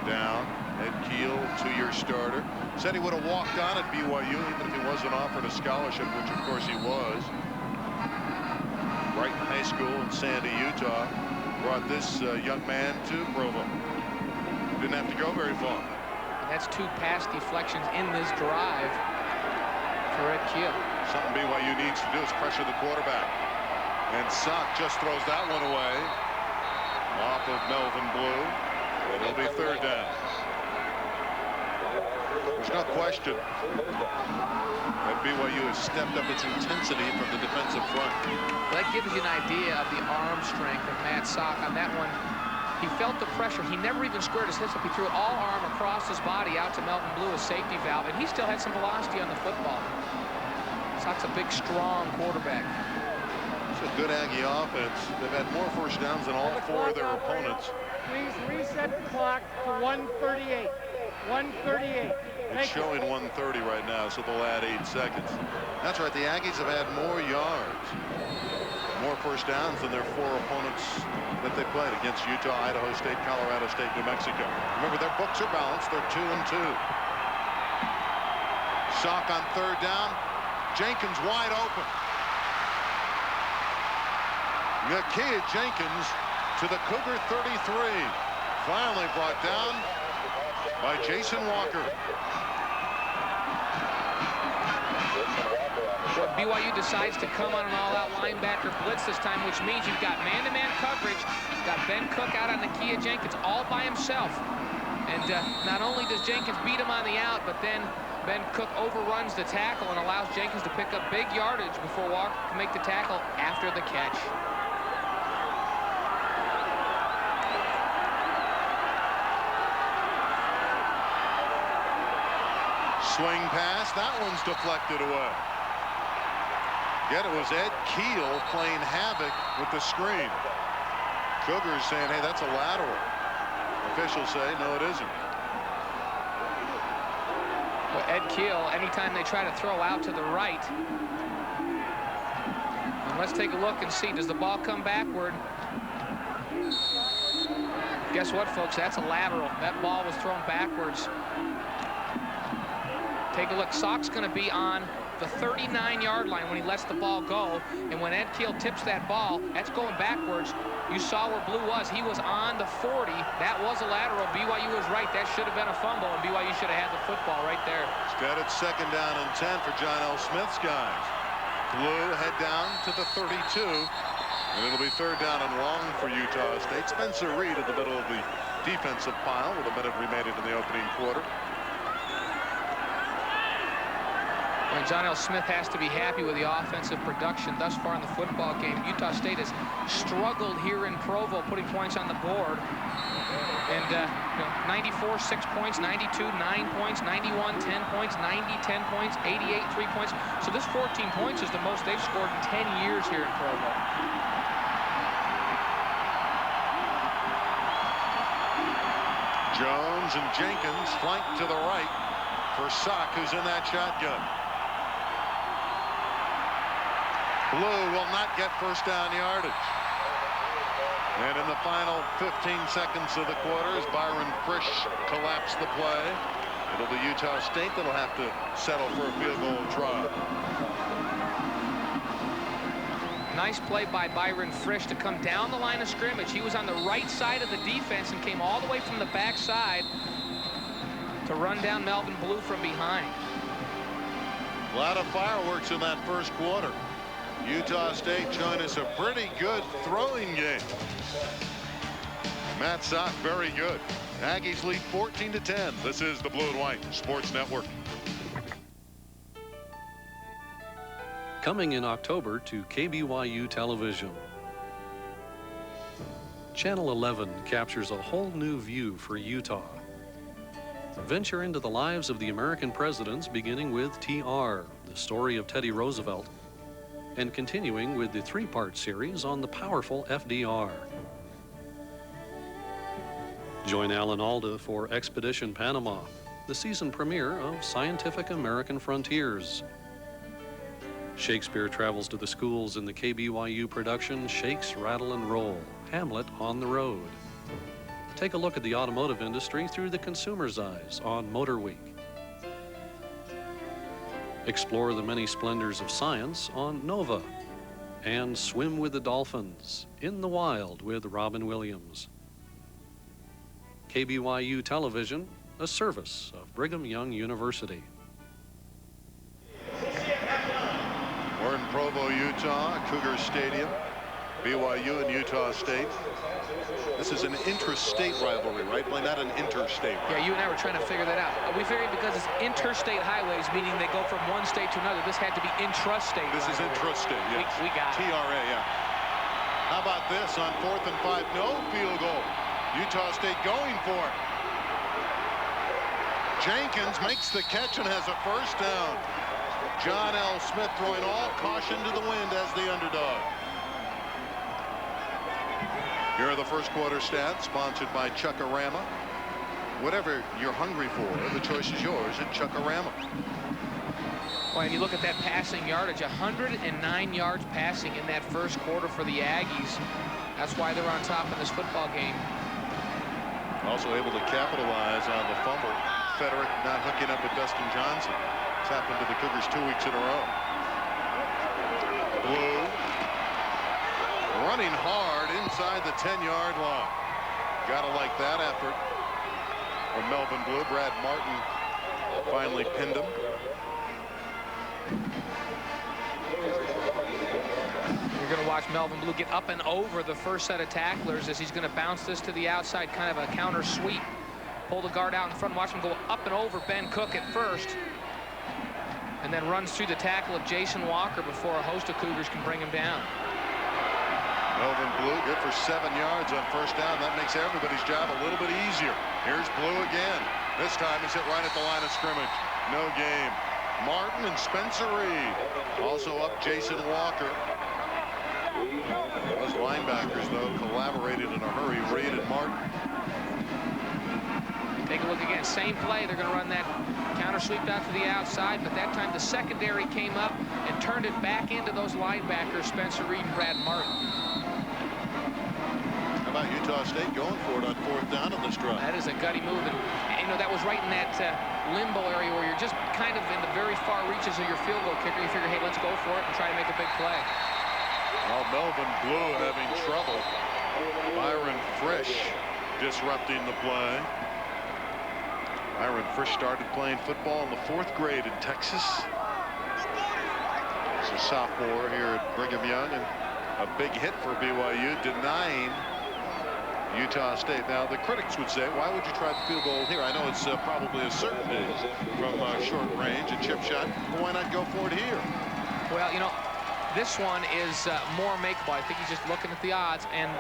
down. Ed Keel, 2-year starter, said he would have walked on at BYU even if he wasn't offered a scholarship, which of course he was. Brighton High School in Sandy, Utah, brought this young man to Provo. Didn't have to go very far. And that's 2 pass deflections in this drive for Ed Keel. Something BYU needs to do is pressure the quarterback. And Sock just throws that one away off of Melvin Blue. It'll be third down. There's no question that BYU has stepped up its intensity from the defensive front. That gives you an idea of the arm strength of Matt Sock on that one. He felt the pressure. He never even squared his hips up. He threw it all arm across his body out to Melvin Blue, a safety valve, and he still had some velocity on the football. Sock's a big, strong quarterback. It's a good Aggie offense. They've had more first downs than all 4 of their opponents. Please reset the clock to 1:38. 1:38. It's showing 1:30 right now, so they'll add 8 seconds. That's right. The Aggies have had more yards, more first downs than their 4 opponents that they played against Utah, Idaho State, Colorado State, New Mexico. Remember, their books are balanced. They're 2-2. Sock on third down. Jenkins wide open. Nakia Jenkins to the Cougar 33. Finally brought down by Jason Walker. Well, BYU decides to come on an all-out linebacker blitz this time, which means you've got man-to-man coverage. You've got Ben Cook out on Nakia Jenkins all by himself. And not only does Jenkins beat him on the out, but then Ben Cook overruns the tackle and allows Jenkins to pick up big yardage before Walker can make the tackle after the catch. Swing pass. That one's deflected away. Again, it was Ed Keel playing havoc with the screen. Cougars saying, hey, that's a lateral. Officials say, no, it isn't. Well, Ed Keel, anytime they try to throw out to the right. And let's take a look and see, does the ball come backward? Guess what, folks? That's a lateral. That ball was thrown backwards. Take a look. Sock's going to be on the 39-yard line when he lets the ball go. And when Ed Keel tips that ball, that's going backwards. You saw where Blue was. He was on the 40. That was a lateral. BYU was right. That should have been a fumble, and BYU should have had the football right there. Instead, it's second down and 10 for John L. Smith's guys. Blue head down to the 32. And it'll be third down and long for Utah State. Spencer Reed in the middle of the defensive pile with a minute remaining in the opening quarter. Well, John L. Smith has to be happy with the offensive production thus far in the football game. Utah State has struggled here in Provo, putting points on the board. And 94, 6 points, 92, 9 points, 91, 10 points, 90, 10 points, 88, 3 points. So this 14 points is the most they've scored in 10 years here in Provo. Jones and Jenkins flanked to the right for Sock, who's in that shotgun. Blue will not get first down yardage. And in the final 15 seconds of the quarter, as Byron Frisch collapsed the play, it'll be Utah State that'll have to settle for a field goal try. Nice play by Byron Frisch to come down the line of scrimmage. He was on the right side of the defense and came all the way from the backside to run down Melvin Blue from behind. A lot of fireworks in that first quarter. Utah State showing us a pretty good throwing game. Matt Sock, very good. Aggies lead 14-10. This is the Blue and White Sports Network. Coming in October to KBYU television. Channel 11 captures a whole new view for Utah. Venture into the lives of the American presidents, beginning with TR, the story of Teddy Roosevelt, and continuing with the three-part series on the powerful FDR. Join Alan Alda for Expedition Panama, the season premiere of Scientific American Frontiers. Shakespeare travels to the schools in the KBYU production Shakes, Rattle, and Roll, Hamlet on the Road. Take a look at the automotive industry through the consumer's eyes on Motor Week. Explore the many splendors of science on Nova. And swim with the dolphins in the wild with Robin Williams. KBYU Television, a service of Brigham Young University. We're in Provo, Utah, Cougars Stadium. BYU and Utah State. This is an intrastate rivalry, right? Well, not an interstate rivalry. Yeah, you and I were trying to figure that out. We figured because it's interstate highways, meaning they go from one state to another. This had to be intrastate. This rivalry. is intrastate, yes. We got it. TRA, yeah. How about this on 4th and 5? No field goal. Utah State going for it. Jenkins makes the catch and has a first down. John L. Smith throwing all caution to the wind as the underdog. Here are the first quarter stats, sponsored by Chuckarama. Whatever you're hungry for, the choice is yours at Chuckarama. Well, and you look at that passing yardage, 109 yards passing in that first quarter for the Aggies. That's why they're on top in this football game. Also able to capitalize on the fumble. Federick not hooking up with Dustin Johnson. It's happened to the Cougars 2 weeks in a row. Blue running hard inside the 10-yard line. Gotta like that effort from Melvin Blue. Brad Martin finally pinned him. You're going to watch Melvin Blue get up and over the first set of tacklers as he's going to bounce this to the outside, kind of a counter sweep. Pull the guard out in front, watch him go up and over Ben Cook at first, and then runs through the tackle of Jason Walker before a host of Cougars can bring him down. Melvin Blue good for 7 yards on first down. That makes everybody's job a little bit easier. Here's Blue again. This time he's hit right at the line of scrimmage. No game. Martin and Spencer Reed. Also up Jason Walker. Those linebackers, though, collaborated in a hurry. Reed and Martin. Take a look again. Same play. They're going to run that counter sweep out to the outside, but that time the secondary came up and turned it back into those linebackers, Spencer Reed and Brad Martin. How about Utah State going for it on fourth down on this drive? That is a gutty move, and you know that was right in that limbo area where you're just kind of in the very far reaches of your field goal kicker. You figure, hey, let's go for it and try to make a big play. Well, Melvin Blue having trouble. Byron Frisch disrupting the play. Byron Frisch started playing football in the 4th grade in Texas. a sophomore here at Brigham Young, and a big hit for BYU, denying Utah State. Now, the critics would say, why would you try the field goal here? I know it's probably a certainty from short range, a chip shot, but why not go for it here? Well, you know, this one is more makeable. I think he's just looking at the odds and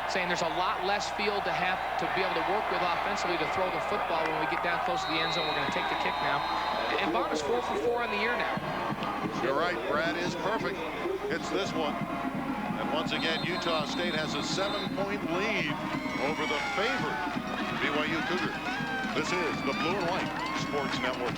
saying there's a lot less field to have to be able to work with offensively to throw the football. When we get down close to the end zone, we're going to take the kick now. And Bond is 4 for 4 on the year now. You're right, Brad is perfect. It's this one. And once again, Utah State has a 7-point lead over the favorite BYU Cougars. This is the Blue and White Sports Network.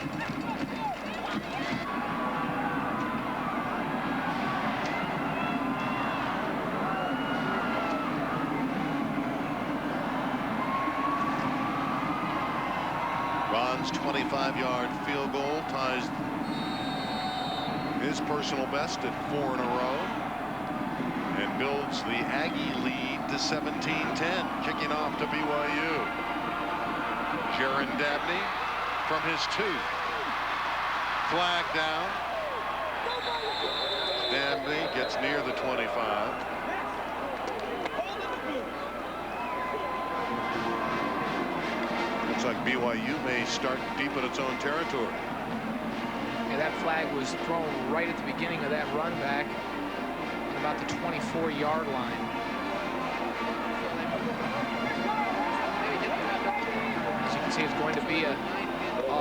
Bond's 25-yard field goal ties his personal best at 4 in a row and builds the Aggie lead to 17-10. Kicking off to BYU. Jaron Dabney from his 2. Flag down. Dabney gets near the 25. Looks like BYU may start deep in its own territory. Yeah, that flag was thrown right at the beginning of that run back at about the 24-yard line. As you can see, it's going to be a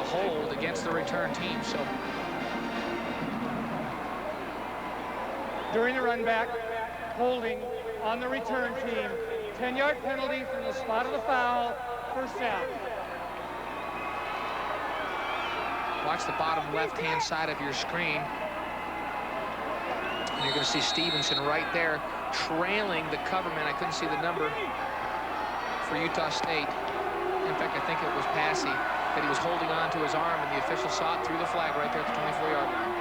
hold against the return team. So During the run back, holding on the return team. 10-yard penalty from the spot of the foul. First down. watch the bottom left-hand side of your screen. And you're going to see Stevenson right there trailing the coverman. I couldn't see the number for Utah State. In fact, I think it was Passy that he was holding on to his arm, and the official saw it through the flag right there at the 24-yard line.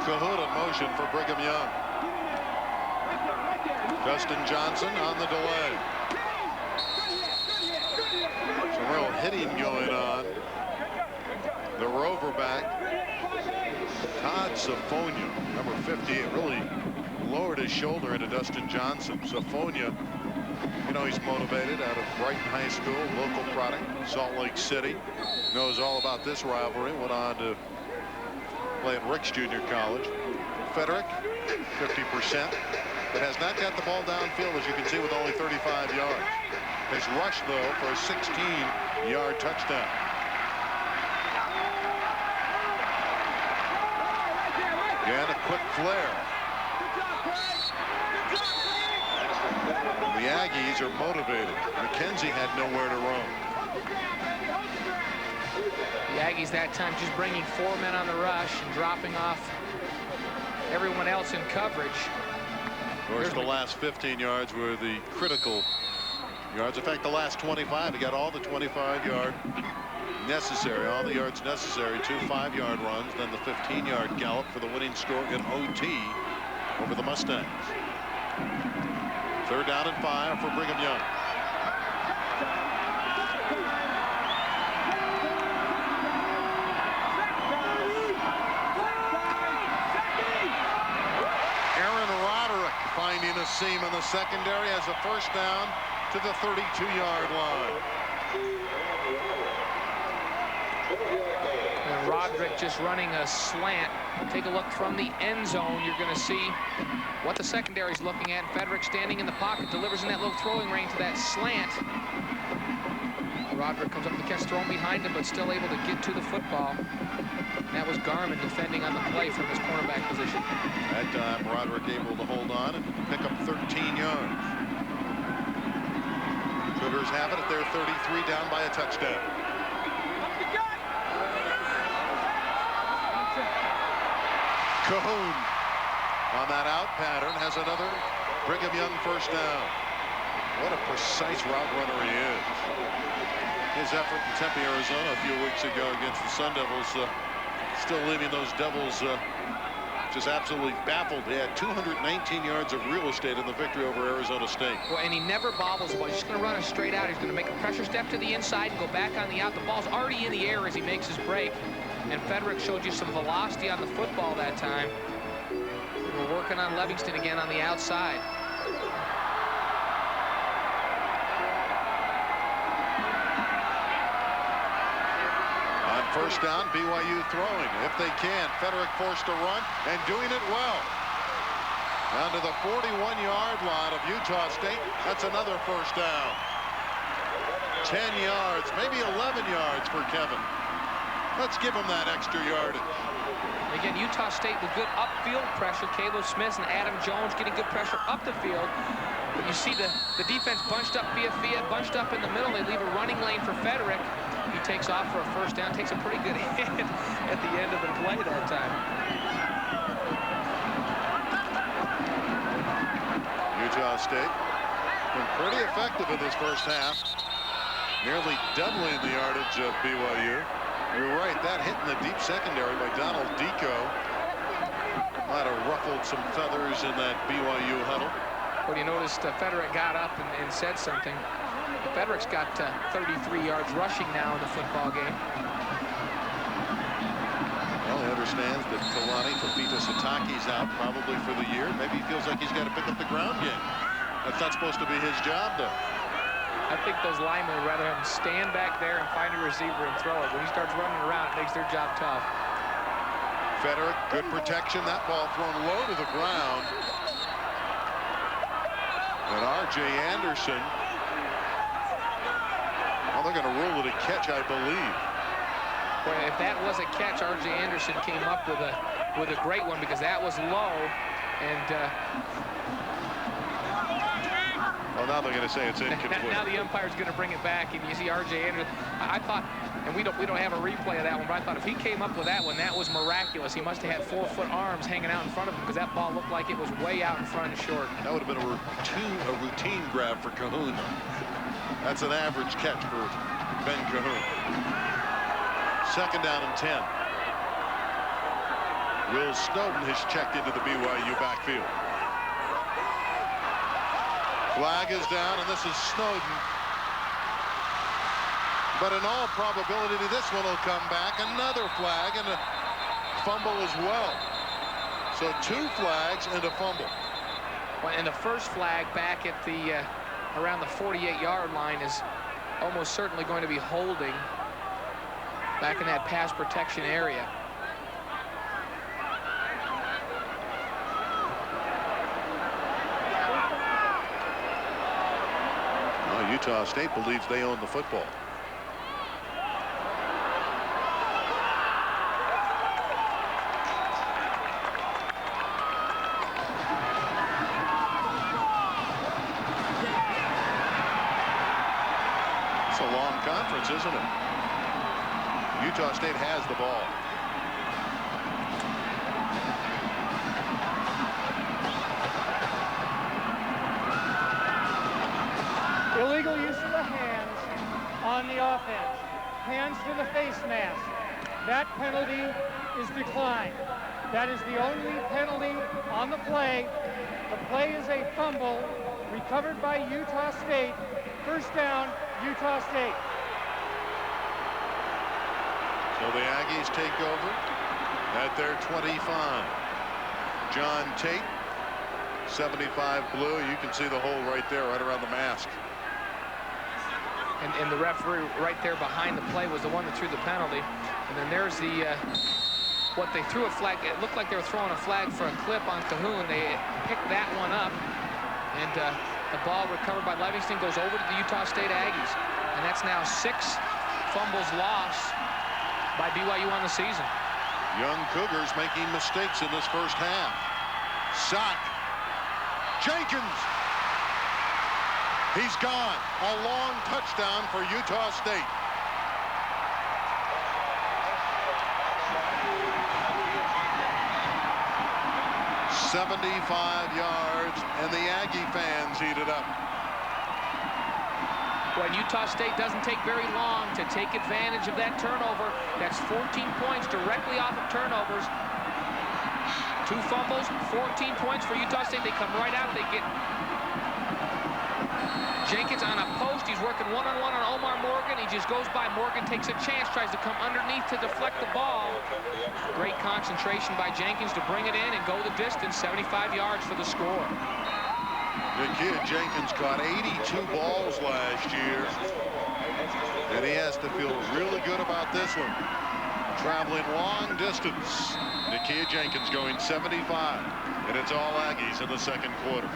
Cahoon in motion for Brigham Young. Justin Johnson on the delay. Some real hitting going on. The rover back, Todd Safonia, number 58, really lowered his shoulder into Dustin Johnson. Safonia, you know, he's motivated out of Brighton High School, local product, Salt Lake City. Knows all about this rivalry. Went on to play at Ricks Junior College. Frederick, 50%, but has not got the ball downfield, as you can see, with only 35 yards. Has rushed, though, for a 16-yard touchdown. Again, a quick flare. The Aggies are motivated. McKenzie had nowhere to roam. The Aggies that time just bringing 4 men on the rush and dropping off everyone else in coverage. Of course, the last 15 yards were the critical yards. In fact, the last 25, he got all the 25-yard necessary, all the yards necessary, 2 5-yard runs, then the 15-yard gallop for the winning score in OT over the Mustangs. 3rd down and 5 for Brigham Young. Finding a seam in the secondary as a first down to the 32-yard line. And Roderick just running a slant. Take a look from the end zone. You're going to see what the secondary is looking at. Frederick standing in the pocket, delivers in that little throwing range to that slant. Roderick comes up to catch, thrown behind him, but still able to get to the football. That was Garmin defending on the play from his cornerback position. That time, Roderick able to hold on and pick up 13 yards. Cougars have it at their 33, down by a touchdown. Cahoon on that out pattern has another Brigham Young first down. What a precise route runner he is. His effort in Tempe, Arizona a few weeks ago against the Sun Devils still leaving those Devils just absolutely baffled. They had 219 yards of real estate in the victory over Arizona State. Well, and he never bobbles the ball. He's just going to run it straight out. He's going to make a pressure step to the inside and go back on the out. The ball's already in the air as he makes his break. And Federick showed you some velocity on the football that time. We're working on Livingston again on the outside. On first down, BYU throwing if they can. Federick forced to run and doing it well. Down to the 41-yard line of Utah State. That's another first down. 10 yards, maybe 11 yards for Kevin. Let's give him that extra yardage. Again, Utah State with good upfield pressure. Caleb Smith and Adam Jones getting good pressure up the field. But you see the defense bunched up via bunched up in the middle. They leave a running lane for Federick. He takes off for a first down, takes a pretty good hit at the end of the play that time. Utah State been pretty effective in this first half. Nearly doubling the yardage of BYU. You're right, that hit in the deep secondary by Donald Deco might have ruffled some feathers in that BYU huddle. Well, you noticed Federick got up and said something. Federick's got 33 yards rushing now in the football game. Well, he understands that Kalani Fafita Sataki's out probably for the year. Maybe he feels like he's got to pick up the ground game. That's not supposed to be his job, though. I think those linemen would rather have him stand back there and find a receiver and throw it. When he starts running around, it makes their job tough. Federick, good protection. That ball thrown low to the ground. And R.J. Anderson, well, they're going to rule it a catch, I believe. Boy, if that was a catch, R.J. Anderson came up with a great one because that was low. And well, now they're going to say it's incomplete. Now the umpire's going to bring it back, and you see R.J. Anderson. I thought, and we don't have a replay of that one, but I thought if he came up with that one, that was miraculous. He must have had 4-foot arms hanging out in front of him because that ball looked like it was way out in front and short. That would have been a routine grab for Cahoon. That's an average catch for Ben Cahoon. Second down and 10. Will Snowden has checked into the BYU backfield. Flag is down, and this is Snowden. But in all probability, this one will come back. Another flag and a fumble as well. So 2 flags and a fumble. Well, and the first flag back at the around the 48-yard line is almost certainly going to be holding back in that pass protection area. Utah State believes they own the football. It's a long conference, isn't it? Utah State has the ball. Illegal use of the hands on the offense. Hands to the face mask. That penalty is declined. That is the only penalty on the play. The play is a fumble recovered by Utah State. First down, Utah State. So the Aggies take over at their 25. John Tate, 75 blue. You can see the hole right there, right around the mask. And the referee right there behind the play was the one that threw the penalty. And then there's the what they threw a flag. It looked like they were throwing a flag for a clip on Cahoon. They picked that one up, and the ball recovered by Livingston goes over to the Utah State Aggies. And that's now 6 fumbles lost by BYU on the season. Young Cougars making mistakes in this first half. Sack. Jenkins. He's gone. A long touchdown for Utah State. "75 yards, and the Aggie fans eat it up. Well, Utah State doesn't take very long to take advantage of that turnover. That's 14 points directly off of turnovers. 2 fumbles, 14 points for Utah State. They come right out. They get Jenkins on a post. He's working one-on-one on Omar Morgan. He just goes by. Morgan takes a chance, tries to come underneath to deflect the ball. Great concentration by Jenkins to bring it in and go the distance. 75 yards for the score. The kid Jenkins caught 82 balls last year, and he has to feel really good about this one. Traveling long distance. Nakia Jenkins going 75, and it's all Aggies in the second quarter.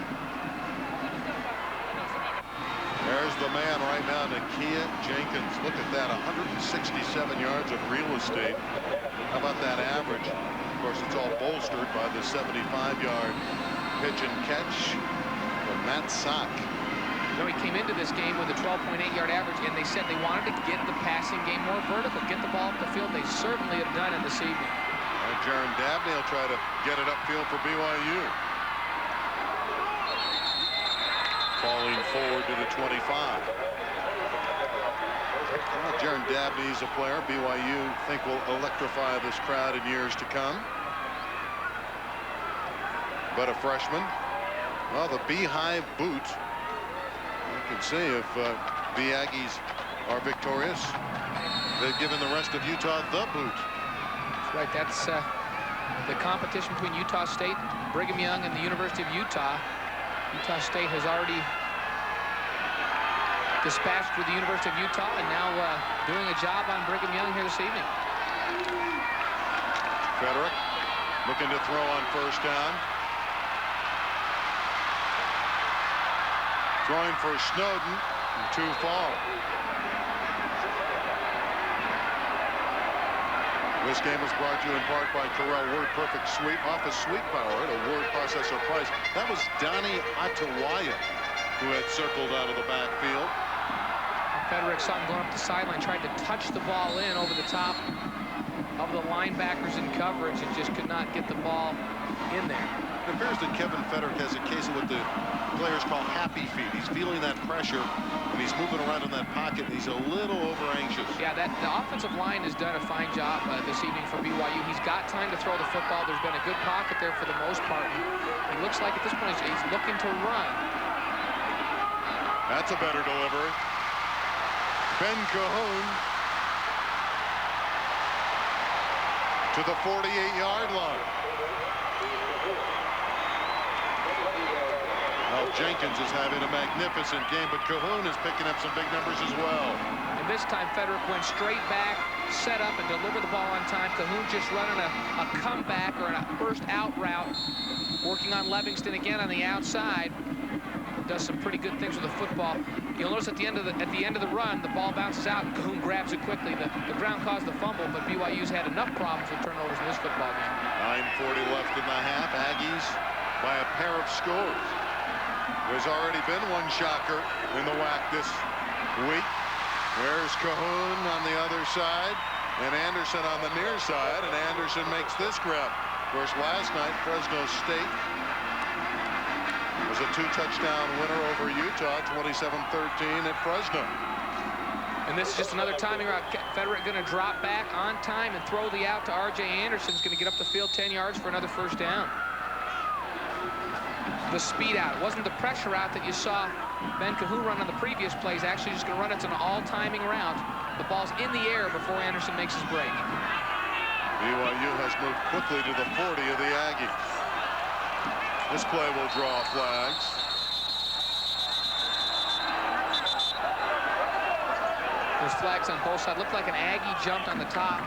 There's the man right now, Nakia Jenkins. Look at that, 167 yards of real estate. How about that average? Of course, it's all bolstered by the 75-yard pitch and catch from Matt Sock. You know, he came into this game with a 12.8-yard average, and they said they wanted to get the passing game more vertical, get the ball up the field. They certainly have done it this evening. And Jaron Dabney will try to get it upfield for BYU. Falling forward to the 25. Well, Jaron Dabney is a player BYU think will electrify this crowd in years to come. But a freshman. Well, the Beehive boot. You can see if the Aggies are victorious, they've given the rest of Utah the boot. That's right. That's the competition between Utah State, Brigham Young, and the University of Utah. Utah State has already dispatched with the University of Utah, and now doing a job on Brigham Young here this evening. Frederick looking to throw on first down. Throwing for Snowden, too far. This game was brought to you in part by Corel Word Perfect Sweep, Office Sweep Power at a word processor price. That was Donnie Atawaya who had circled out of the backfield. Frederick saw him going up the sideline, tried to touch the ball in over the top of the linebackers in coverage and just could not get the ball in there. It appears that Kevin Federick has a case of what the players call happy feet. He's feeling that pressure, and he's moving around in that pocket, and he's a little over-anxious. Yeah, the offensive line has done a fine job this evening for BYU. He's got time to throw the football. There's been a good pocket there for the most part. He looks like at this point he's looking to run. That's a better delivery. Ben Cahoon to the 48-yard line. Well, Jenkins is having a magnificent game, but Cahoon is picking up some big numbers as well. And this time Federick went straight back, set up, and delivered the ball on time. Cahoon just running a comeback or a first out route, working on Livingston again on the outside. Does some pretty good things with the football. You'll notice at the end of the run, the ball bounces out and Cahoon grabs it quickly. The ground caused the fumble, but BYU's had enough problems with turnovers in this football game. 9:40 left in the half. Aggies by a pair of scores. There's already been one shocker in the WAC this week. There's Cahoon on the other side and Anderson on the near side, and Anderson makes this grab. Of course, last night Fresno State was a 2-touchdown winner over Utah, 27-13 at Fresno. And this is just another timing route. Federick going to drop back on time and throw the out to R.J. Anderson's going to get up the field 10 yards for another first down. The speed out. It wasn't the pressure out that you saw Ben Cahoon run on the previous plays. Actually just going to run it. It's an all-timing route. The ball's in the air before Anderson makes his break. BYU has moved quickly to the 40 of the Aggies. This play will draw flags. There's flags on both sides. Looked like an Aggie jumped on the top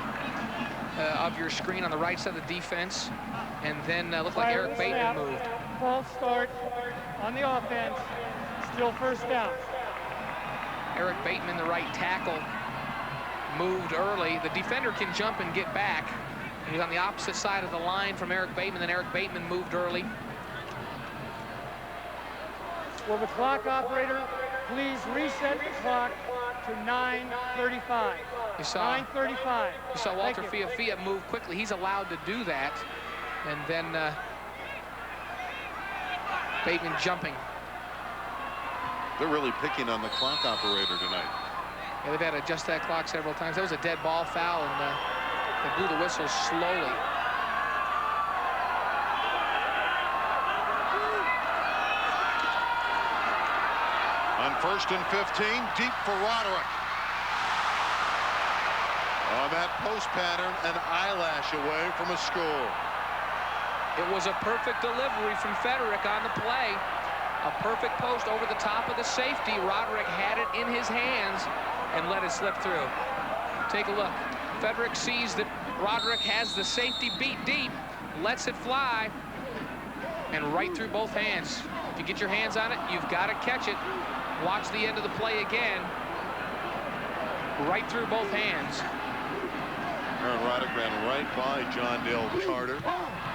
of your screen on the right side of the defense. And then looked like Eric Bateman moved. False start on the offense. Still first down. Eric Bateman, the right tackle, moved early. The defender can jump and get back. He was on the opposite side of the line from Eric Bateman. Then Eric Bateman moved early. Will the clock operator please reset the clock to 9:35? You saw 9:35. You saw Walter Fiafia move quickly. He's allowed to do that. And then Bateman jumping. They're really picking on the clock operator tonight. Yeah, they've had to adjust that clock several times. That was a dead ball foul, and they blew the whistle slowly. First and 15, deep for Roderick. On that post pattern, an eyelash away from a score. It was a perfect delivery from Federick on the play. A perfect post over the top of the safety. Roderick had it in his hands and let it slip through. Take a look. Federick sees that Roderick has the safety beat deep, lets it fly, and right through both hands. If you get your hands on it, you've got to catch it. Watch the end of the play again. Right through both hands. Aaron Roderick ran right by John Dale Carter.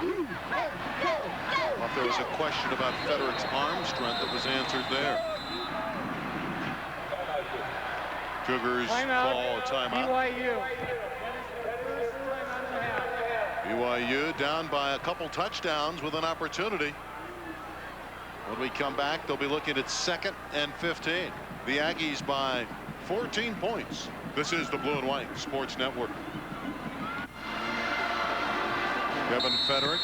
If there was a question about Federick's arm strength, that was answered there. Cougars call a timeout. BYU down by a couple touchdowns with an opportunity. When we come back, they'll be looking at 2nd and 15. The Aggies by 14 points. This is the Blue and White Sports Network. Kevin Federick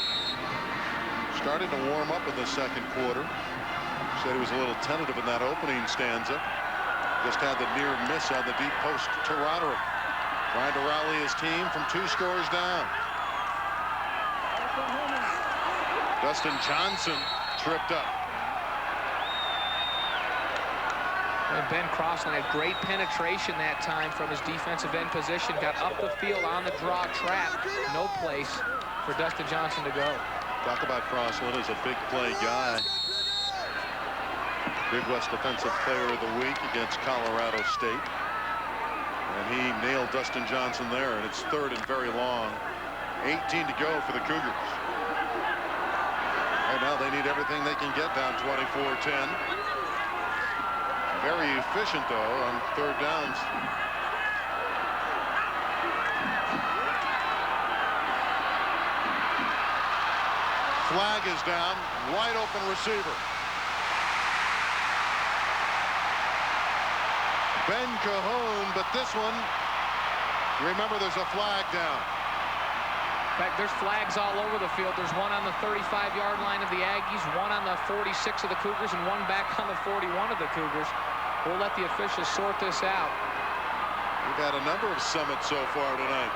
started to warm up in the second quarter. Said he was a little tentative in that opening stanza. Just had the near miss on the deep post to Roderick. Trying to rally his team from 2 scores down. Dustin Johnson tripped up. And Ben Crossland had great penetration that time from his defensive end position. Got up the field on the draw trap. No place for Dustin Johnson to go. Talk about Crossland as a big play guy. Big West Defensive Player of the Week against Colorado State. And he nailed Dustin Johnson there, and it's 3rd and very long. 18 to go for the Cougars. Right now they need everything they can get down 24-10. Very efficient, though, on 3rd downs. Flag is down. Wide open receiver. Ben Cahoon, but this one, remember, there's a flag down. In fact, there's flags all over the field. There's one on the 35-yard line of the Aggies, one on the 46 of the Cougars, and one back on the 41 of the Cougars. We'll let the officials sort this out. We've had a number of summits so far tonight.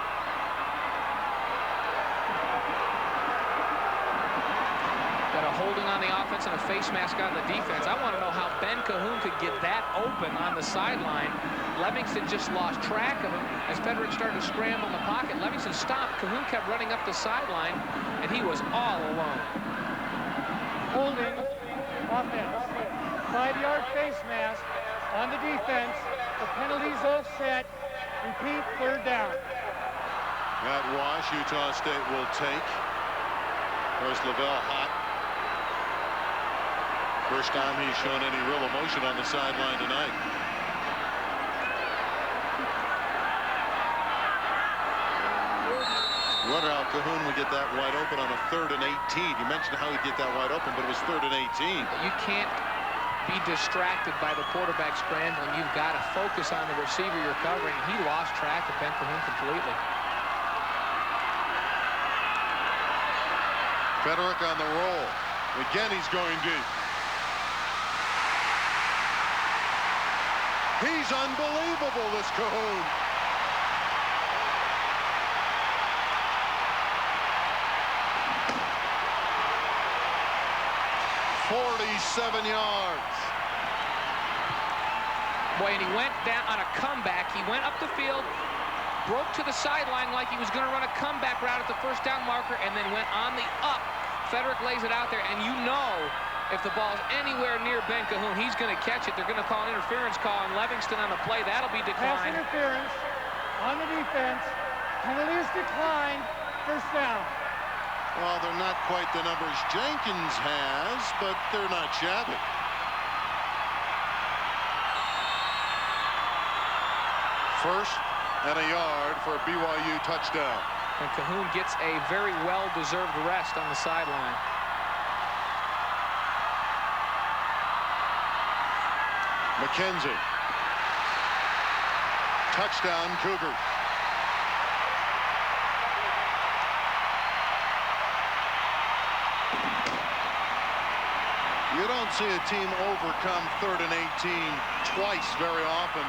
Got a holding on the offense and a face mask on the defense. I want to know how Ben Cahoon could get that open on the sideline. Livingston just lost track of him as Federick started to scramble in the pocket. Livingston stopped. Cahoon kept running up the sideline, and he was all alone. Holding offense. 5-yard face mask on the defense. The penalty's offset. Repeat, 3rd down. That wash Utah State will take. There's Lavelle hot. First time he's shown any real emotion on the sideline tonight. Wonder how Cahoon would get that wide open on a 3rd and 18. You mentioned how he'd get that wide open, but it was 3rd and 18. You can't be distracted by the quarterback scrambling. You've got to focus on the receiver you're covering. He lost track of Ben Cahoon completely. Federick on the roll. Again, he's going deep. He's unbelievable, this Cahoon. "47 yards. Boy, and he went down on a comeback. He went up the field, broke to the sideline like he was going to run a comeback route at the 1st down marker, and then went on the up. Federick lays it out there, and you know if the ball's anywhere near Ben Cahoon, he's going to catch it. They're going to call an interference call on Livingston on the play. That'll be declined. Pass interference on the defense. Penalty is declined. 1st down. Well, they're not quite the numbers Jenkins has, but they're not shabby. First and a yard for a BYU touchdown. And Cahoon gets a very well-deserved rest on the sideline. McKenzie. Touchdown, Cougars. You You don't see a team overcome 3rd and 18 twice very often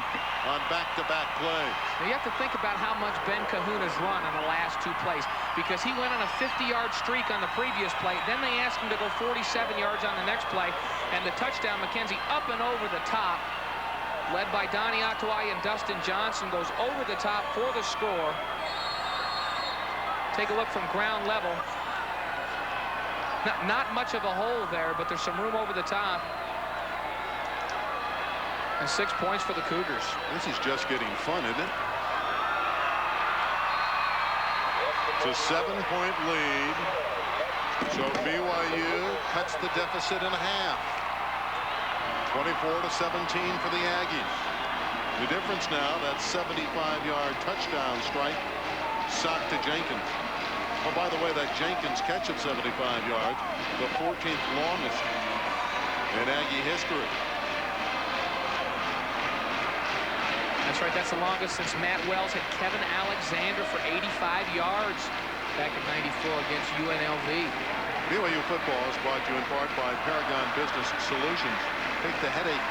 on back-to-back plays. Now you have to think about how much Ben Kahuna's run on the last 2 plays, because he went on a 50-yard streak on the previous play. Then they asked him to go 47 yards on the next play, and the touchdown, McKenzie up and over the top, led by Donnie Atuai and Dustin Johnson, goes over the top for the score. Take a look from ground level. Not much of a hole there, but there's some room over the top. And 6 points for the Cougars. This is just getting fun, isn't it? It's a 7-point lead. So BYU cuts the deficit in half. 24-17 for the Aggies. The difference now, that 75-yard touchdown strike socked to Jenkins. Oh, by the way, that Jenkins catch of 75 yards, the 14th longest in Aggie history. That's right, that's the longest since Matt Wells had Kevin Alexander for 85 yards back in '94 against UNLV. BYU football is brought to you in part by Paragon Business Solutions. Take the headache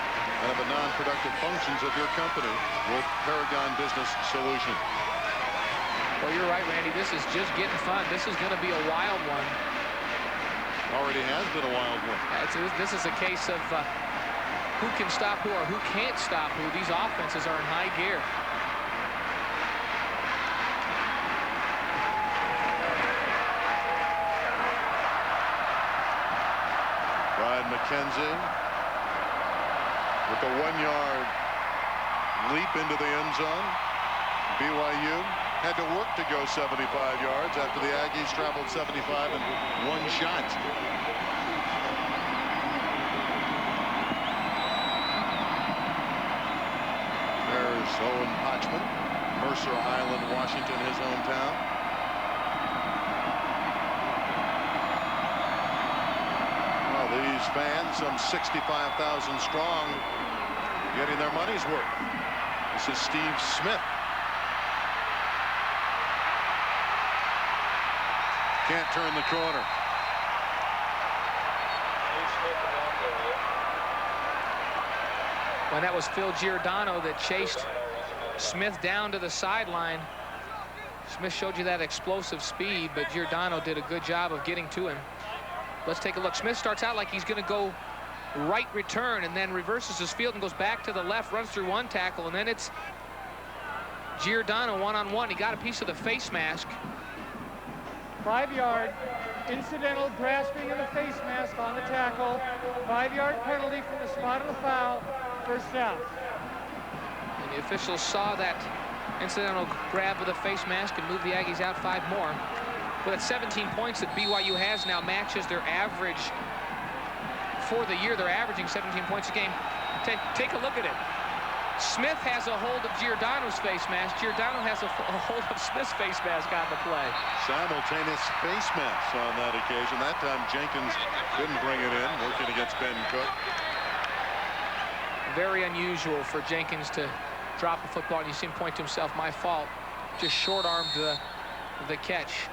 out of the non-productive functions of your company with Paragon Business Solutions. Well, you're right, Randy. This is just getting fun. This is going to be a wild one. Already has been a wild one. This is a case of who can stop who or who can't stop who. These offenses are in high gear. Ryan McKenzie with a 1-yard leap into the end zone. BYU had to work to go 75 yards after the Aggies traveled 75 in 1 shot. There's Owen Potchman, Mercer Island, Washington, his hometown. Well, these fans, some 65,000 strong, getting their money's worth. This is Steve Smith. Can't turn the corner. Well, that was Phil Giordano that chased Smith down to the sideline. Smith showed you that explosive speed, but Giordano did a good job of getting to him. Let's take a look. Smith starts out like he's going to go right return and then reverses his field and goes back to the left, runs through 1 tackle, and then it's Giordano one-on-one. He got a piece of the face mask. 5-yard incidental grasping of the face mask on the tackle. 5-yard penalty from the spot of the foul. First down. And the officials saw that incidental grab of the face mask and moved the Aggies out 5 more. But at 17 points that BYU has now matches their average for the year. They're averaging 17 points a game. Take a look at it. Smith has a hold of Giordano's face mask. Giordano has a hold of Smith's face mask on the play. Simultaneous face masks on that occasion. That time Jenkins didn't bring it in, working against Ben Cook. Very unusual for Jenkins to drop a football, and you see him point to himself, my fault. Just short-armed the catch.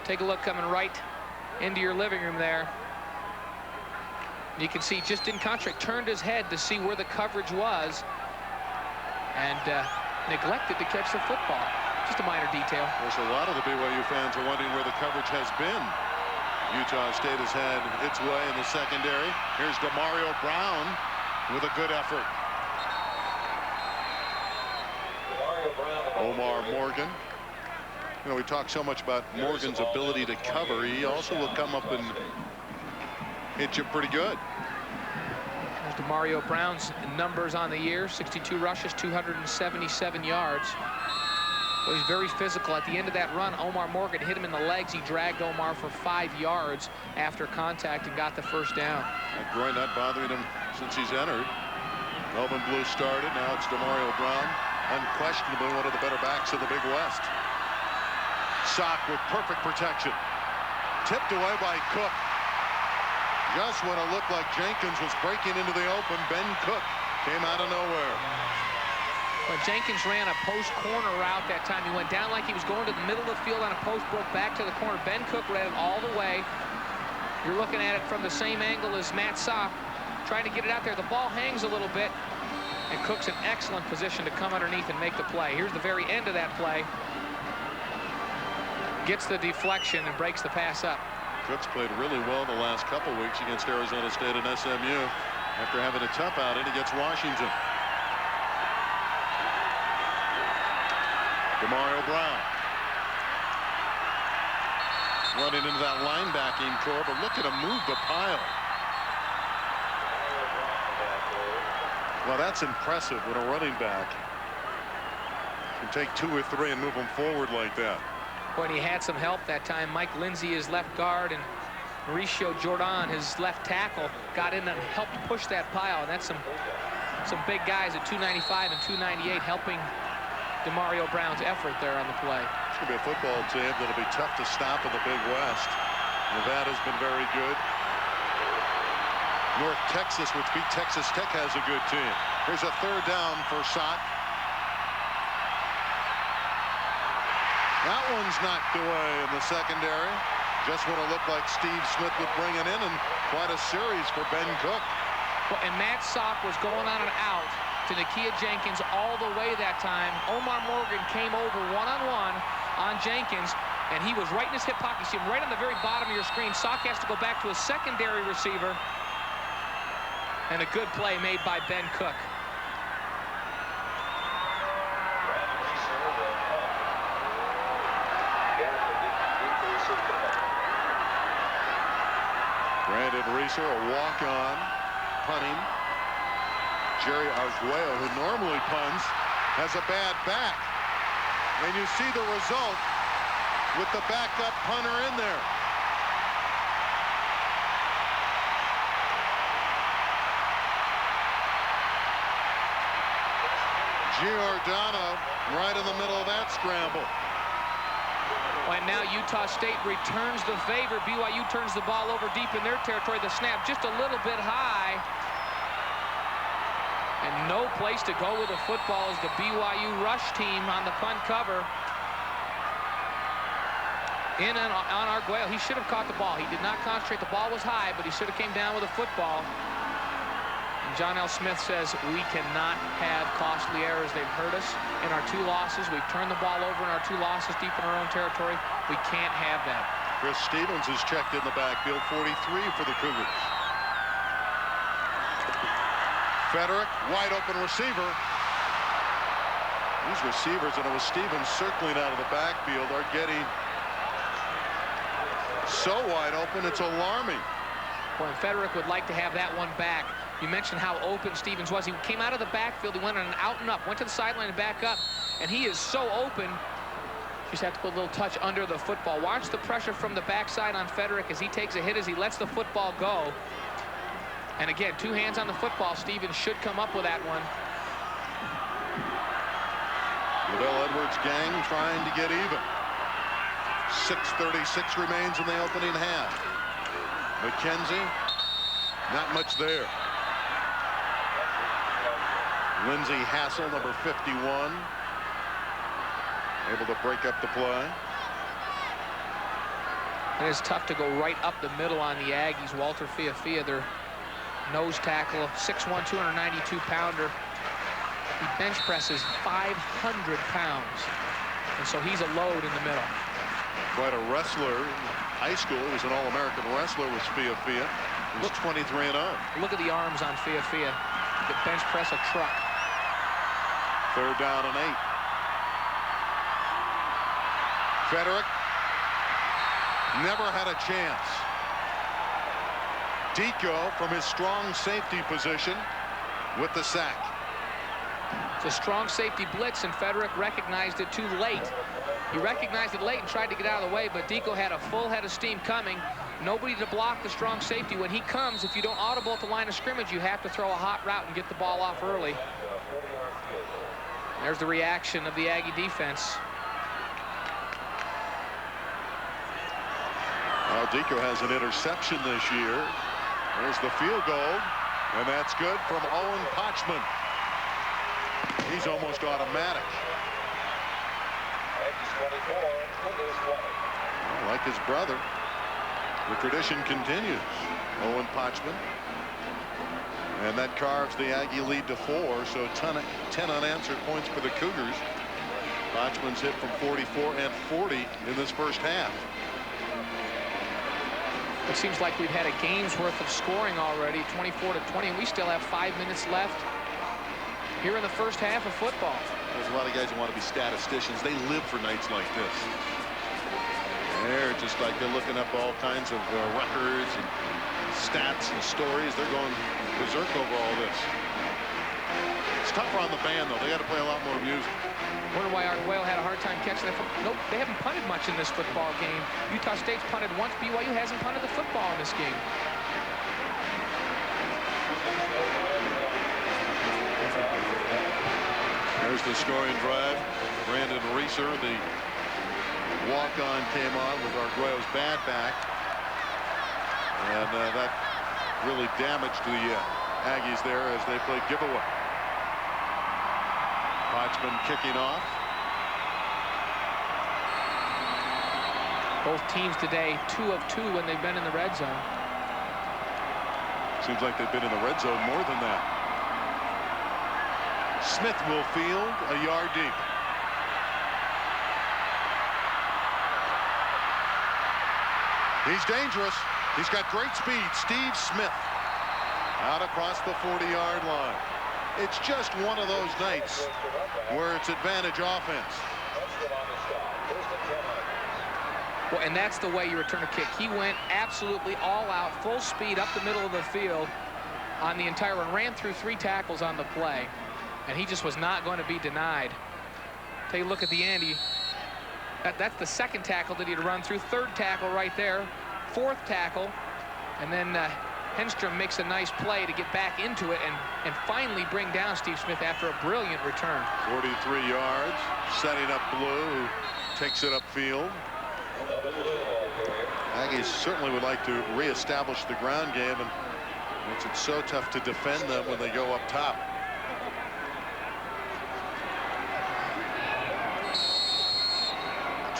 Take a look coming right into your living room there. You can see just in contract, turned his head to see where the coverage was and neglected to catch the football. Just a minor detail. There's a lot of the BYU fans are wondering where the coverage has been. Utah State has had its way in the secondary. Here's DeMario Brown with a good effort. Omar Morgan. You know, we talk so much about Morgan's ability to cover. He also will come up and hit you pretty good. There's DeMario Brown's numbers on the year. 62 rushes, 277 yards. Well, he's very physical. At the end of that run, Omar Morgan hit him in the legs. He dragged Omar for 5 yards after contact and got the first down. That groin not bothering him since he's entered. Melvin Blue started. Now it's DeMario Brown. Unquestionably one of the better backs of the Big West. Sock with perfect protection. Tipped away by Cook. Just when it looked like Jenkins was breaking into the open, Ben Cook came out of nowhere. But Jenkins ran a post corner route that time. He went down like he was going to the middle of the field on a post, broke back to the corner. Ben Cook ran it all the way. You're looking at it from the same angle as Matt Sock, trying to get it out there. The ball hangs a little bit, and Cook's in excellent position to come underneath and make the play. Here's the very end of that play. Gets the deflection and breaks the pass up. Cook's played really well the last couple weeks against Arizona State and SMU. After having a tough outing against Washington. Demario Brown. Running into that linebacking core, but look at him move the pile. Well, that's impressive when a running back can take 2 or 3 and move them forward like that. When he had some help that time, Mike Lindsay, his left guard, and Mauricio Jordan, his left tackle, got in and helped push that pile. And that's some big guys at 295 and 298 helping Demario Brown's effort there on the play. It's going to be a football team that'll be tough to stop in the Big West. Nevada's been very good. North Texas, which beat Texas Tech, has a good team. Here's a 3rd down for Sock. That one's knocked away in the secondary. Just when it looked like Steve Smith would bring it in, and quite a series for Ben Cook. Well, and Matt Sock was going on an out to Nakia Jenkins all the way that time. Omar Morgan came over one-on-one on Jenkins, and he was right in his hip pocket. You see him right on the very bottom of your screen. Sock has to go back to a secondary receiver. And a good play made by Ben Cook. Brandon Reeser, a walk-on, punting. Jerry Arguello, who normally punts, has a bad back. And you see the result with the backup punter in there. Giordano right in the middle of that scramble. And now Utah State returns the favor. BYU turns the ball over deep in their territory. The snap just a little bit high. And no place to go with the football as the BYU rush team on the punt cover. In and on Arguello. He should have caught the ball. He did not concentrate. The ball was high, but he should have came down with a football. And John L. Smith says we cannot have costly errors. They've hurt us in our 2 losses. We've turned the ball over in our 2 losses deep in our own territory. We can't have that. Chris Stevens is checked in the backfield, 43 for the Cougars. Frederick, wide open receiver. These receivers, and it was Stevens circling out of the backfield, are getting so wide open it's alarming. Boy, Frederick would like to have that one back. You mentioned how open Stevens was. He came out of the backfield. He went on an out and up, went to the sideline and back up, and he is so open. Just have to put a little touch under the football. Watch the pressure from the backside on Frederick as he takes a hit, as he lets the football go. And again, 2 hands on the football. Stevens should come up with that one. Lavelle Edwards' gang trying to get even. 6:36 remains in the opening half. McKenzie, not much there. Lindsey Hassel, number 51, able to break up the play. It is tough to go right up the middle on the Aggies. Walter Fiafia, their nose tackle, 6'1", 292-pounder. He bench presses 500 pounds, and so he's a load in the middle. Quite a wrestler in high school. He was an All-American wrestler with Fiafia. He was 23-0. Look at the arms on Fiafia. He could bench press a truck. 3rd down and 8. Frederick never had a chance. Deco from his strong safety position with the sack. It's a strong safety blitz, and Frederick recognized it too late. He recognized it late and tried to get out of the way, but Deco had a full head of steam coming. Nobody to block the strong safety. When he comes, if you don't audible at the line of scrimmage, you have to throw a hot route and get the ball off early. There's the reaction of the Aggie defense. Well, Deco has an interception this year. There's the field goal, and that's good from Owen Potchman. He's almost automatic. Like his brother. The tradition continues. Owen Potchman. And that carves the Aggie lead to 4, so 10 unanswered points for the Cougars. Potchman's hit from 44 and 40 in this first half. It seems like we've had a game's worth of scoring already, 24-20, and we still have 5 minutes left here in the first half of football. There's a lot of guys who want to be statisticians. They live for nights like this. They're just like they're looking up all kinds of records and stats and stories. They're going berserk over all this. It's tougher on the band, though. They got to play a lot more music. Wonder why Arguello had a hard time catching that. Nope, they haven't punted much in this football game. Utah State's punted once. BYU hasn't punted the football in this game. There's the scoring drive. Brandon Reeser, the walk-on, came on with Arguello's bad back. And that really damaged the Aggies there as they played giveaway. Potchman kicking off. Both teams today 2 of 2 when they've been in the red zone. Seems like they've been in the red zone more than that. Smith will field a yard deep. He's dangerous. He's got great speed. Steve Smith out across the 40-yard line. It's just one of those nights where it's advantage offense. Well, and that's the way you return a kick. He went absolutely all out, full speed up the middle of the field on the entire run. Ran through 3 tackles on the play, and he just was not going to be denied. Take a look at the end. That's the 2nd tackle that he'd run through. 3rd tackle right there. 4th tackle, and then Henstrom makes a nice play to get back into it and finally bring down Steve Smith after a brilliant return. 43 yards, setting up Blue, who takes it upfield. Aggies certainly would like to reestablish the ground game, and it's so tough to defend them when they go up top.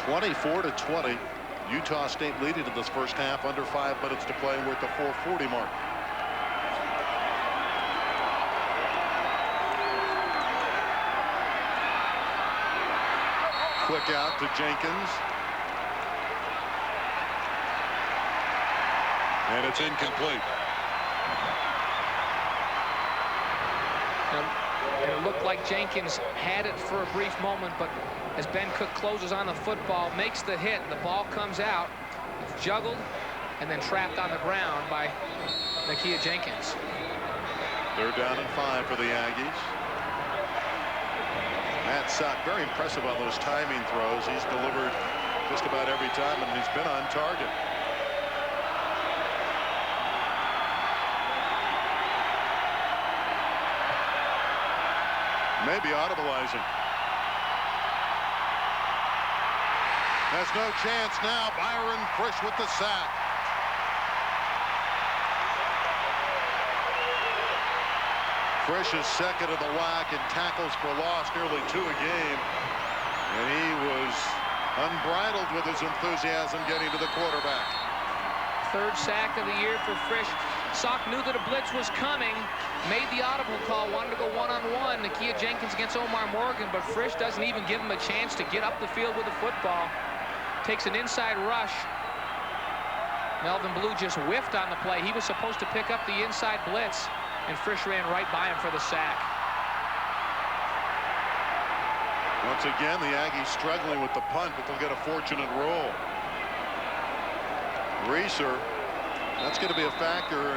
(24-20). Utah State leading in this first half, under 5 minutes to play. We're at the 4:40 mark. Quick out to Jenkins. And it's incomplete. And it looked like Jenkins had it for a brief moment, but as Ben Cook closes on the football, makes the hit, the ball comes out. It's juggled and then trapped on the ground by Nakia Jenkins. 3rd down and 5 for the Aggies. Matt Sock, very impressive on those timing throws. He's delivered just about every time, and he's been on target. Maybe audibleizing. There's no chance now. Byron Frisch with the sack. Frisch is 2nd of the WAC in tackles for loss, nearly 2 a game. And he was unbridled with his enthusiasm getting to the quarterback. 3rd sack of the year for Frisch. Sock knew that a blitz was coming, made the audible call, wanted to go one-on-one. Nakia Jenkins against Omar Morgan, but Frisch doesn't even give him a chance to get up the field with the football. Takes an inside rush. Melvin Blue just whiffed on the play. He was supposed to pick up the inside blitz, and Frisch ran right by him for the sack. Once again, the Aggies struggling with the punt, but they'll get a fortunate roll. Reeser, that's going to be a factor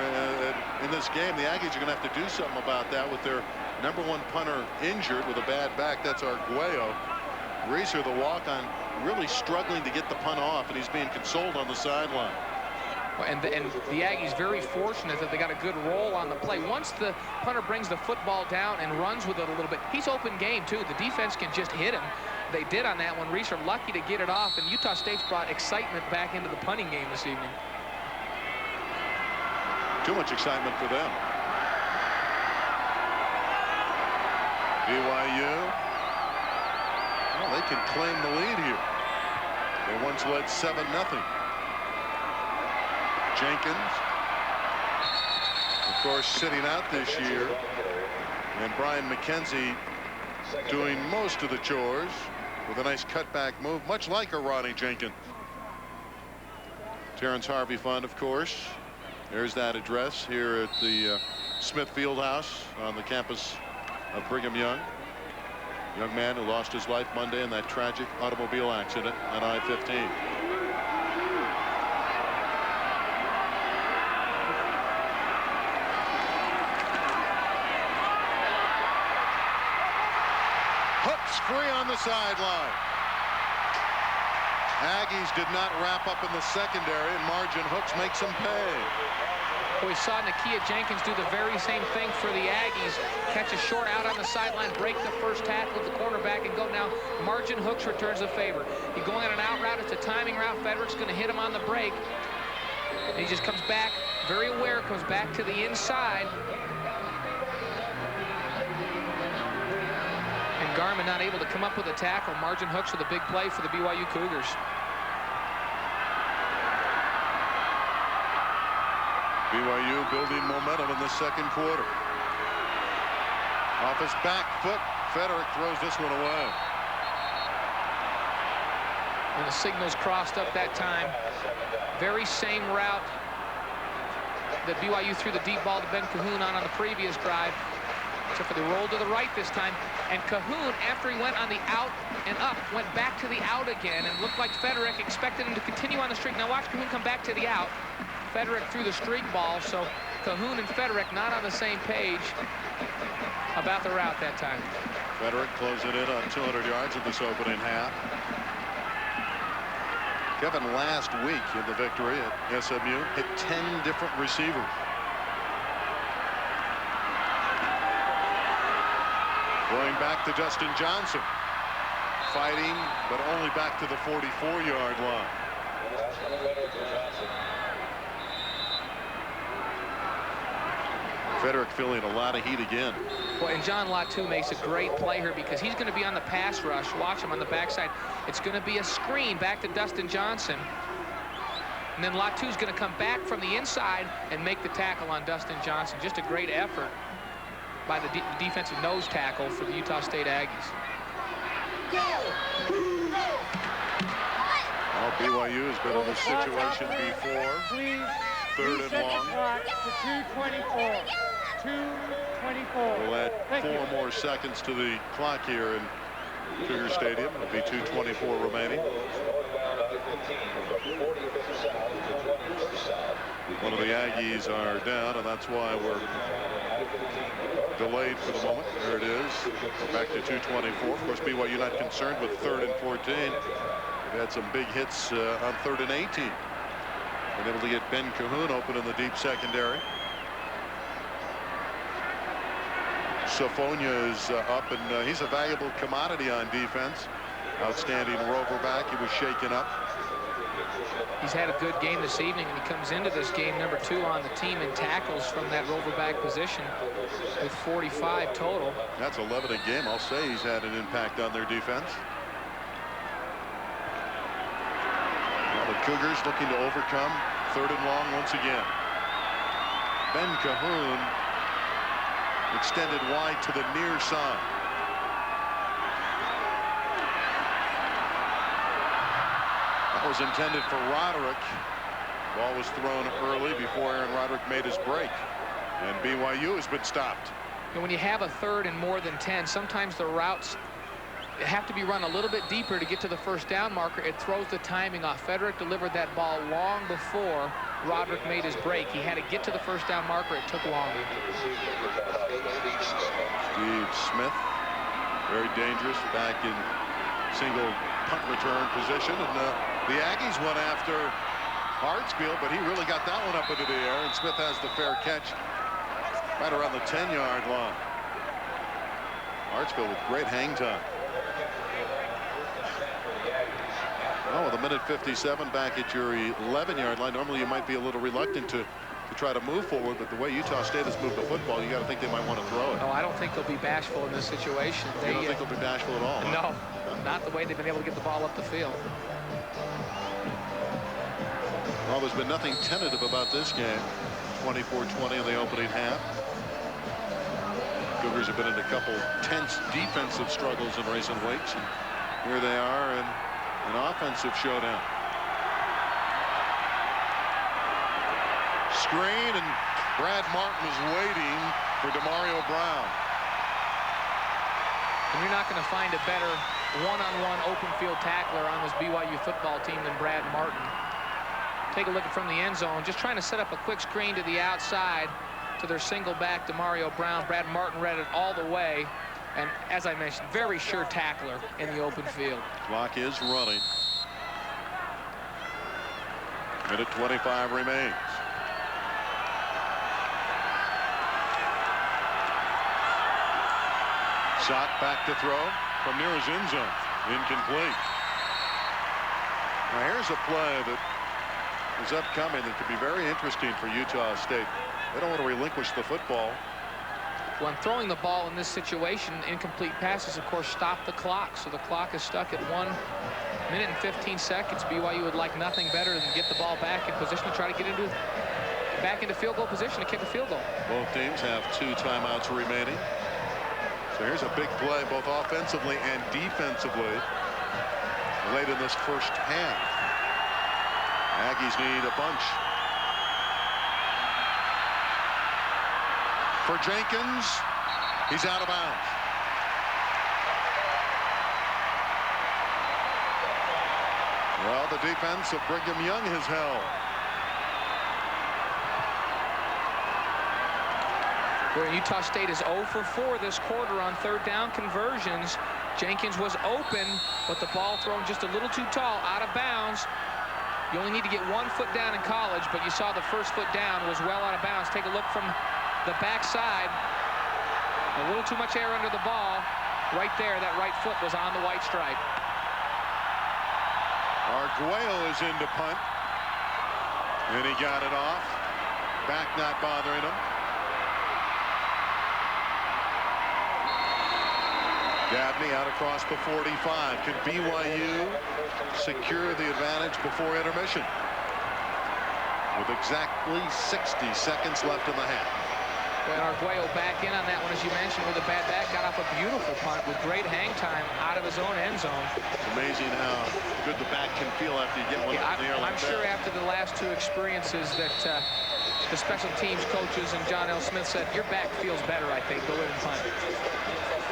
in this game. The Aggies are going to have to do something about that with their #1 punter injured with a bad back. That's Arguello. Reeser, the walk-on, really struggling to get the punt off, and he's being consoled on the sideline. And the Aggies very fortunate that they got a good roll on the play. Once the punter brings the football down and runs with it a little bit, he's open game too. The defense can just hit him. They did on that one. Reeser lucky to get it off, and Utah State's brought excitement back into the punting game this evening. Too much excitement for them. BYU, well, they can claim the lead here. They once led 7-0. Jenkins, of course, sitting out this year, and Brian McKenzie doing most of the chores with a nice cutback move, much like a Ronnie Jenkins. Terrence Harvey Fund, of course. There's that address here at the Smith Fieldhouse on the campus of Brigham Young. Young man who lost his life Monday in that tragic automobile accident on I-15. Hooks free on the sideline. Aggies did not wrap up in the secondary, and Margin Hooks makes them pay. We saw Nakia Jenkins do the very same thing for the Aggies. Catch a short out on the sideline, break the first tackle of the cornerback, and go now. Margin Hooks returns the favor. He's going on an out route. It's a timing route. Federick's going to hit him on the break. And he just comes back, very aware, comes back to the inside. And Garmin not able to come up with a tackle. Margin Hooks with a big play for the BYU Cougars. BYU building momentum in the second quarter. Off his back foot, Federick throws this one away. And the signals crossed up that time. Very same route that BYU threw the deep ball to Ben Cahoon on the previous drive. Except for the roll to the right this time. And Cahoon, after he went on the out and up, went back to the out again and looked like Federick expected him to continue on the streak. Now watch Cahoon come back to the out. Federick threw the streak ball, so Cahoon and Federick not on the same page about the route that time. Federick closing in on 200 yards in this opening half. Kevin last week in the victory at SMU hit 10 different receivers. Going back to Dustin Johnson. Fighting, but only back to the 44-yard line. Federick feeling a lot of heat again. Well, and John Latu makes a great play here because he's going to be on the pass rush. Watch him on the backside. It's going to be a screen back to Dustin Johnson. And then Latu's going to come back from the inside and make the tackle on Dustin Johnson. Just a great effort by the defensive nose tackle for the Utah State Aggies. Well, BYU has been in this situation before. Please. Third and long. To 2:24. 2:24. We'll add 4 more seconds to the clock here in Cougar Stadium. It'll be 2:24 remaining. One of the Aggies are down, and that's why we're delayed for the moment. There it is. We're back to 2:24. Of course, BYU not concerned with 3rd and 14. They've had some big hits on 3rd and 18. Been able to get Ben Cahoon open in the deep secondary. Sofonia is up, and he's a valuable commodity on defense. Outstanding rover back. He was shaken up. He's had a good game this evening, and he comes into this game number 2 on the team in tackles from that rover back position with 45 total. That's 11 a game. I'll say he's had an impact on their defense. The Cougars looking to overcome 3rd and long once again. Ben Cahoon extended wide to the near side. That was intended for Roderick. Ball was thrown early before Aaron Roderick made his break. And BYU has been stopped. And when you have a 3rd and more than 10, sometimes the routes have to be run a little bit deeper to get to the first down marker. It throws the timing off. Federick delivered that ball long before Roderick made his break. He had to get to the first down marker. It took longer. Steve Smith, very dangerous, back in single punt return position. And the Aggies went after Hartsfield, but he really got that one up into the air, and Smith has the fair catch right around the 10-yard line. Hartsfield with great hang time. Oh, with 1:57 back at your 11-yard line. Normally you might be a little reluctant to try to move forward, but the way Utah State has moved the football, you got to think they might want to throw it. No, I don't think they'll be bashful in this situation. You don't think they'll be bashful at all? Huh? No, not the way they've been able to get the ball up the field. Well, there's been nothing tentative about this game. 24-20 in the opening half. Cougars have been in a couple tense defensive struggles in recent weeks, and here they are in an offensive showdown. Screen, and Brad Martin is waiting for Demario Brown. And you're not going to find a better one-on-one open field tackler on this BYU football team than Brad Martin. Take a look from the end zone, just trying to set up a quick screen to the outside to their single back Demario Brown. Brad Martin read it all the way, and as I mentioned, very sure tackler in the open field. Clock is running. Minute 25 remains. Shot back to throw from near his end zone. Incomplete. Now here's a play that is upcoming that could be very interesting for Utah State. They don't want to relinquish the football. When throwing the ball in this situation, incomplete passes, of course, stop the clock. So the clock is stuck at 1 minute and 15 seconds. BYU would like nothing better than get the ball back in position to try to get back into field goal position to kick a field goal. Both teams have 2 timeouts remaining. So here's a big play, both offensively and defensively, late in this first half. Aggies need a bunch. For Jenkins, he's out of bounds. Well, the defense of Brigham Young has held. Where Utah State is 0 for 4 this quarter on third down conversions. Jenkins was open, but the ball thrown just a little too tall, out of bounds. You only need to get 1 foot down in college, but you saw the first foot down was well out of bounds. Take a look from the backside. A little too much air under the ball. Right there, that right foot was on the white stripe. Arguello is in to punt. And he got it off. Back not bothering him. Dabney out across the 45. Can BYU secure the advantage before intermission? With exactly 60 seconds left in the half. And Arguello back in on that one, as you mentioned, with a bad back. Got off a beautiful punt with great hang time out of his own end zone. It's amazing how good the back can feel after you get one in the air like that. I'm sure after the last 2 experiences that the special teams coaches and John L. Smith said, your back feels better, I think. Go in and punt.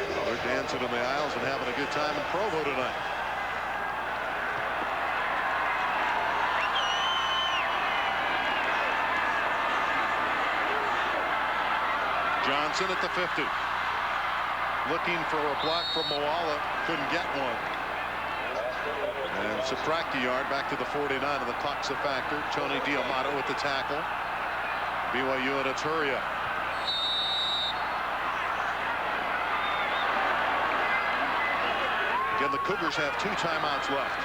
Well, they're dancing in the aisles and having a good time in Provo tonight. Johnson at the 50. Looking for a block from Moala. Couldn't get one. And subtract a yard back to the 49, and the clock's a factor. Tony Diamato with the tackle. BYU at Aturia. Again, the Cougars have 2 timeouts left.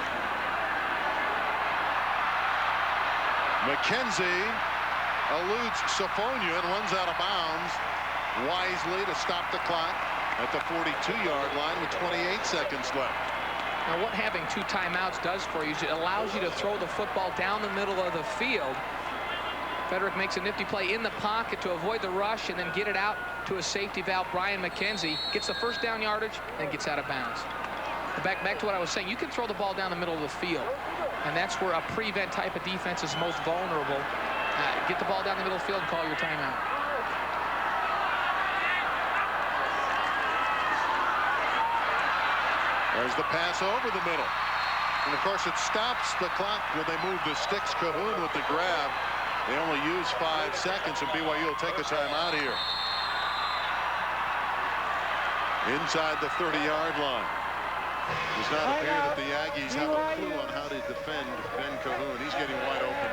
McKenzie eludes Safonia and runs out of bounds wisely to stop the clock at the 42-yard line with 28 seconds left. Now, what having 2 timeouts does for you is it allows you to throw the football down the middle of the field. Frederick makes a nifty play in the pocket to avoid the rush and then get it out to a safety valve. Brian McKenzie gets the first down yardage and gets out of bounds. Back to what I was saying, you can throw the ball down the middle of the field, and that's where a prevent type of defense is most vulnerable. Get the ball down the middle of the field and call your timeout. There's the pass over the middle. And of course it stops the clock when they move to sticks. Cahoon with the grab. They only use 5 seconds, and BYU will take a timeout here. Inside the 30-yard line. Does not appear that the Aggies have a clue on how to defend Ben Cahoon. He's getting wide open.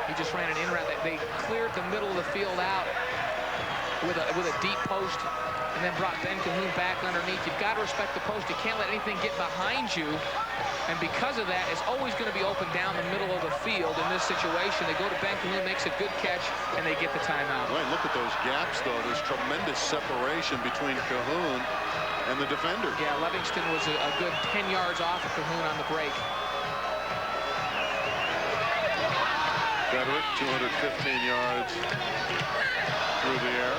He just ran an in route. They cleared the middle of the field out with a deep post and then brought Ben Cahoon back underneath. You've got to respect the post. You can't let anything get behind you. And because of that, it's always going to be open down the middle of the field in this situation. They go to Ben Cahoon, makes a good catch, and they get the timeout. Boy, look at those gaps, though. There's tremendous separation between Cahoon and the defender. Yeah, Livingston was a good 10 yards off of Cahoon on the break. Frederick, 215 yards through the air.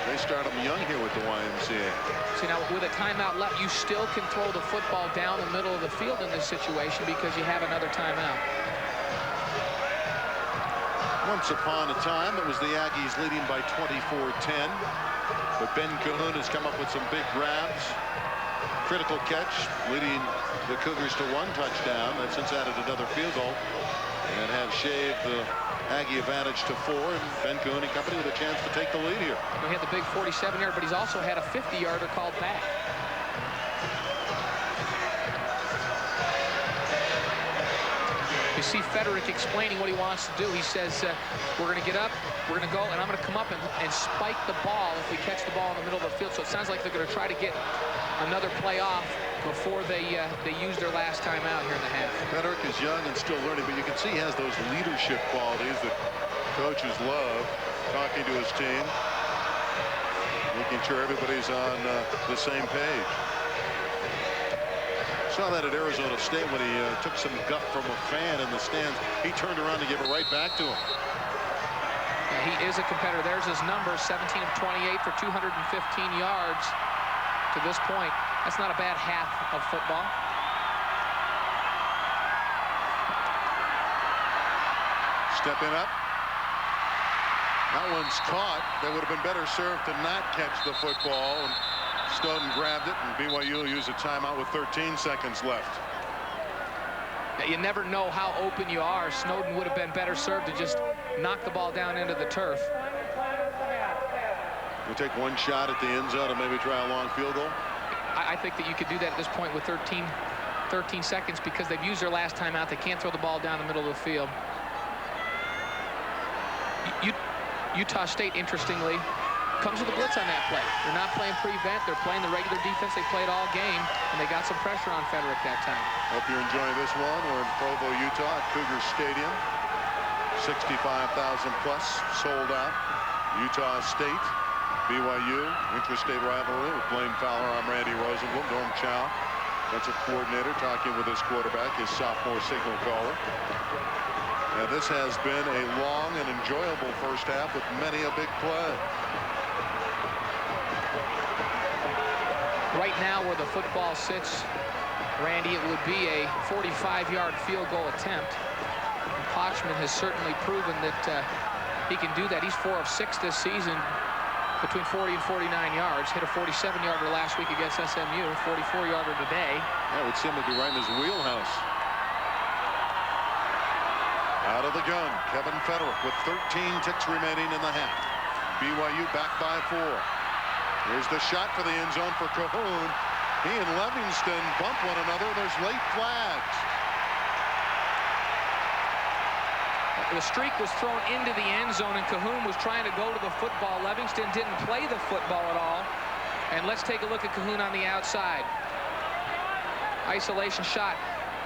They start them young here with the YMCA. See, now with a timeout left, you still can throw the football down the middle of the field in this situation because you have another timeout. Once upon a time, it was the Aggies leading by 24-10. But Ben Cahoon has come up with some big grabs. Critical catch, leading the Cougars to 1 touchdown. They've since added another field goal and have shaved the Aggie advantage to 4. And Ben Cahoon and company with a chance to take the lead here. He had the big 47-yard, but he's also had a 50-yarder called back. You see Frederick explaining what he wants to do. He says, we're going to get up, we're going to go, and I'm going to come up and spike the ball if we catch the ball in the middle of the field. So it sounds like they're going to try to get another play off before they use their last timeout here in the half. Frederick is young and still learning, but you can see he has those leadership qualities that coaches love, talking to his team, making sure everybody's on the same page. Saw that at Arizona State when he took some guff from a fan in the stands. He turned around to give it right back to him. Yeah, he is a competitor. There's his number, 17 of 28 for 215 yards to this point. That's not a bad half of football. Stepping up. That one's caught. They would have been better served to not catch the football. And Snowden grabbed it, and BYU will use a timeout with 13 seconds left. You never know how open you are. Snowden would have been better served to just knock the ball down into the turf. You take one shot at the end zone and maybe try a long field goal? I think that you could do that at this point with 13 seconds because they've used their last timeout. They can't throw the ball down the middle of the field. Utah State, interestingly, comes with a blitz on that play. They're not playing prevent. They're playing the regular defense they played all game, and they got some pressure on Frederick that time. Hope you're enjoying this one. We're in Provo, Utah at Cougar Stadium. 65,000 plus sold out. Utah State, BYU, interstate rivalry with Blaine Fowler. I'm Randy Rosenblum. Norm Chow, defensive coordinator, talking with his quarterback, his sophomore signal caller. And this has been a long and enjoyable first half with many a big play. Right now where the football sits, Randy, it would be a 45-yard field goal attempt. And Pochman has certainly proven that he can do that. He's 4 of 6 this season between 40 and 49 yards. Hit a 47-yarder last week against SMU, 44-yarder today. That would seem to be right in his wheelhouse. Out of the gun, Kevin Frederick with 13 ticks remaining in the half. BYU back by 4. Here's the shot for the end zone for Cahoon. He and Livingston bump one another. There's late flags. The streak was thrown into the end zone, and Cahoon was trying to go to the football. Livingston didn't play the football at all. And let's take a look at Cahoon on the outside. Isolation shot.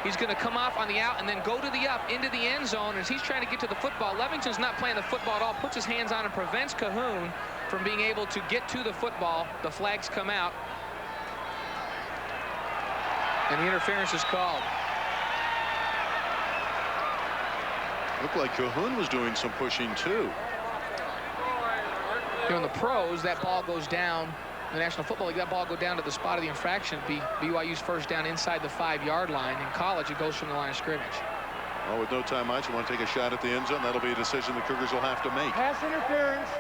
He's going to come off on the out and then go to the up into the end zone as he's trying to get to the football. Livingston's not playing the football at all, puts his hands on and prevents Cahoon from being able to get to the football. The flags come out, and the interference is called. Looked like Cahoon was doing some pushing too. In the pros, that ball goes down. The National Football League, that ball go down to the spot of the infraction. BYU's first down inside the 5-yard line. In college, it goes from the line of scrimmage. Well, with no timeouts, you want to take a shot at the end zone. That'll be a decision the Cougars will have to make. Pass interference,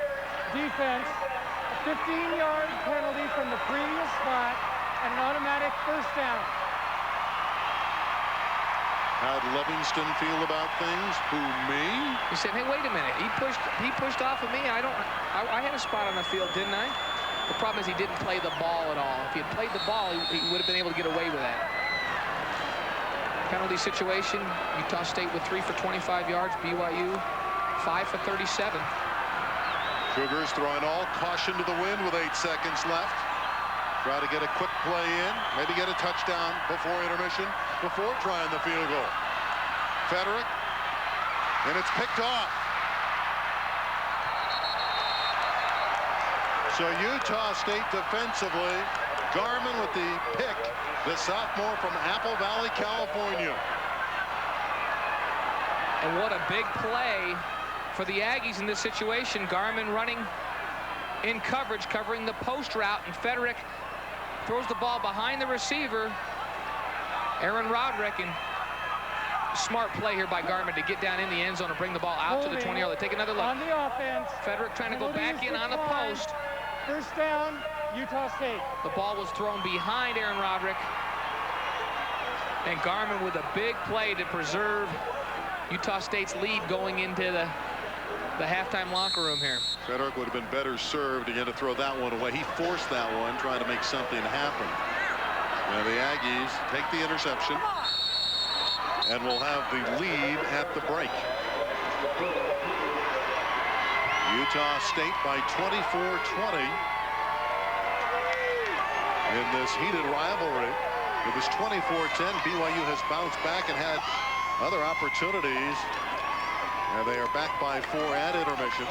defense, a 15-yard penalty from the previous spot, and an automatic first down. How'd Livingston feel about things? Who, me? He said, hey, wait a minute. He pushed off of me. I had a spot on the field, didn't I? The problem is he didn't play the ball at all. If he had played the ball, he would have been able to get away with that. Penalty situation, Utah State with 3 for 25 yards, BYU 5 for 37. Cougars throwing all caution to the wind with 8 seconds left. Try to get a quick play in, maybe get a touchdown before intermission, before trying the field goal. Frederick, and it's picked off. So Utah State defensively, Garman with the pick, the sophomore from Apple Valley, California. And what a big play for the Aggies in this situation. Garmin running in coverage, covering the post route, and Federick throws the ball behind the receiver, Aaron Roderick, and smart play here by Garmin to get down in the end zone and bring the ball out to the 20-yard. Take another look. On the offense. Federick trying to go back in on the post. First down, Utah State. The ball was thrown behind Aaron Roderick. And Garmin with a big play to preserve Utah State's lead going into the halftime locker room here. Federick would have been better served again to throw that one away. He forced that one, trying to make something happen. Now the Aggies take the interception and will have the lead at the break. Utah State by 24-20 in this heated rivalry. It was 24-10. BYU has bounced back and had other opportunities. And they are back by 4 at intermission.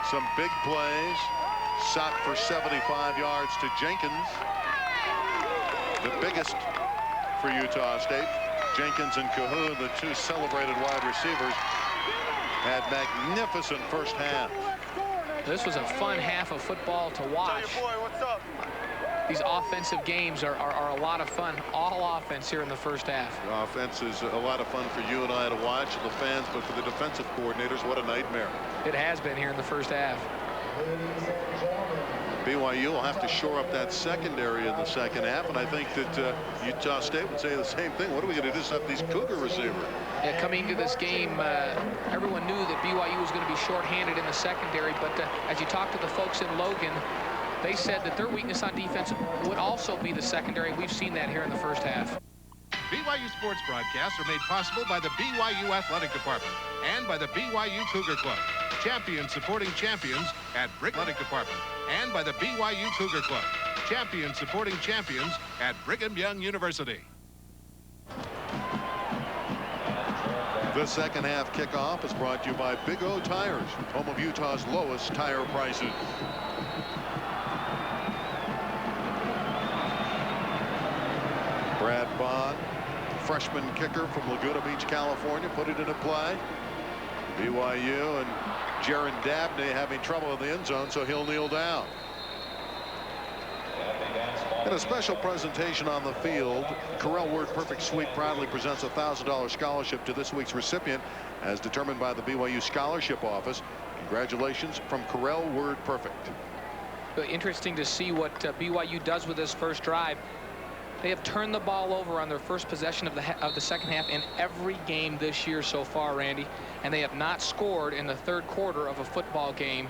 Some big plays. Sock for 75 yards to Jenkins. The biggest for Utah State. Jenkins and Cahoon, the two celebrated wide receivers, had magnificent first half. This was a fun half of football to watch. These offensive games are a lot of fun. All offense here in the first half. The offense is a lot of fun for you and I to watch, the fans, but for the defensive coordinators, what a nightmare. It has been here in the first half. BYU will have to shore up that secondary in the second half, and I think that Utah State would say the same thing. What are we going to do to stop these Cougar receivers? Yeah, coming into this game, everyone knew that BYU was going to be shorthanded in the secondary, but as you talk to the folks in Logan, they said that their weakness on defense would also be the secondary. We've seen that here in the first half. BYU sports broadcasts are made possible by the BYU Athletic Department and by the BYU Cougar Club, champions supporting champions at Brigham Athletic Department, and by the BYU Cougar Club, champions supporting champions at Brigham Young University. The second half kickoff is brought to you by Big O Tires, home of Utah's lowest tire prices. Brad Bond, freshman kicker from Laguna Beach, California, put it into play. BYU and Jaron Dabney having trouble in the end zone, so he'll kneel down. In a special presentation on the field, Corel Word Perfect Suite proudly presents a $1,000 scholarship to this week's recipient, as determined by the BYU Scholarship Office. Congratulations from Corel Word Perfect. Interesting to see what BYU does with this first drive. They have turned the ball over on their first possession of the second half in every game this year so far, Randy, and they have not scored in the third quarter of a football game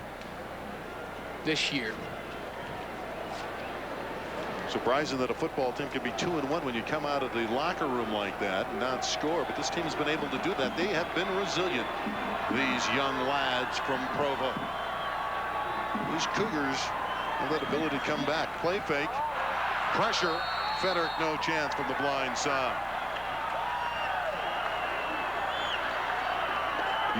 this year. Surprising that a football team can be 2-1 when you come out of the locker room like that and not score, but this team has been able to do that. They have been resilient, these young lads from Provo. These Cougars have that ability to come back. Play fake, pressure. Federick, no chance from the blind side.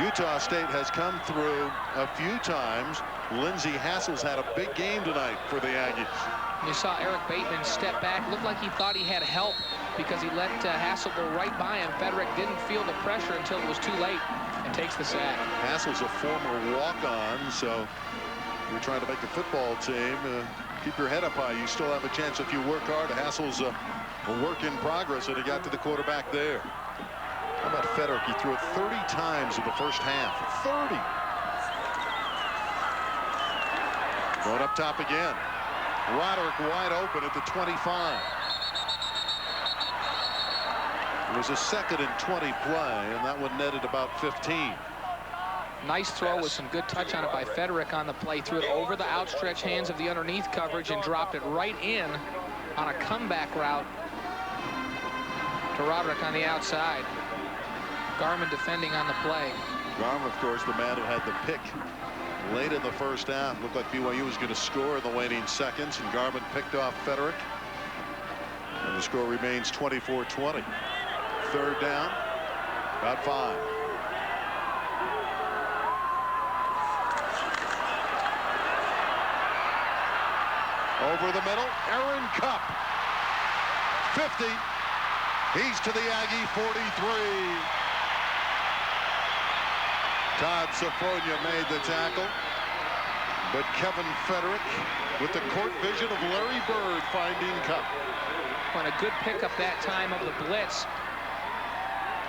Utah State has come through a few times. Lindsey Hassel's had a big game tonight for the Aggies. You saw Eric Bateman step back. Looked like he thought he had help because he let Hassel go right by him. Federick didn't feel the pressure until it was too late and takes the sack. Hassel's a former walk-on, so you're trying to make the football team. Keep your head up high. You still have a chance if you work hard. Hassel's a work in progress, and he got to the quarterback there. How about Federick? He threw it 30 times in the first half. 30. Going up top again. Roderick wide open at the 25. It was a 2nd and 20 play, and that one netted about 15. Nice throw with some good touch on it by Federick on the play. Threw it over the outstretched hands of the underneath coverage and dropped it right in on a comeback route to Roderick on the outside. Garmin defending on the play. Garmin, of course, the man who had the pick late in the first half. Looked like BYU was going to score in the waning seconds, and Garmin picked off Federick. And the score remains 24-20. Third down, about 5. Over the middle, Aaron Cupp, 50. He's to the Aggie 43. Todd Safonia made the tackle, but Kevin Frederick with the court vision of Larry Bird finding Cup. On a good pickup that time of the blitz.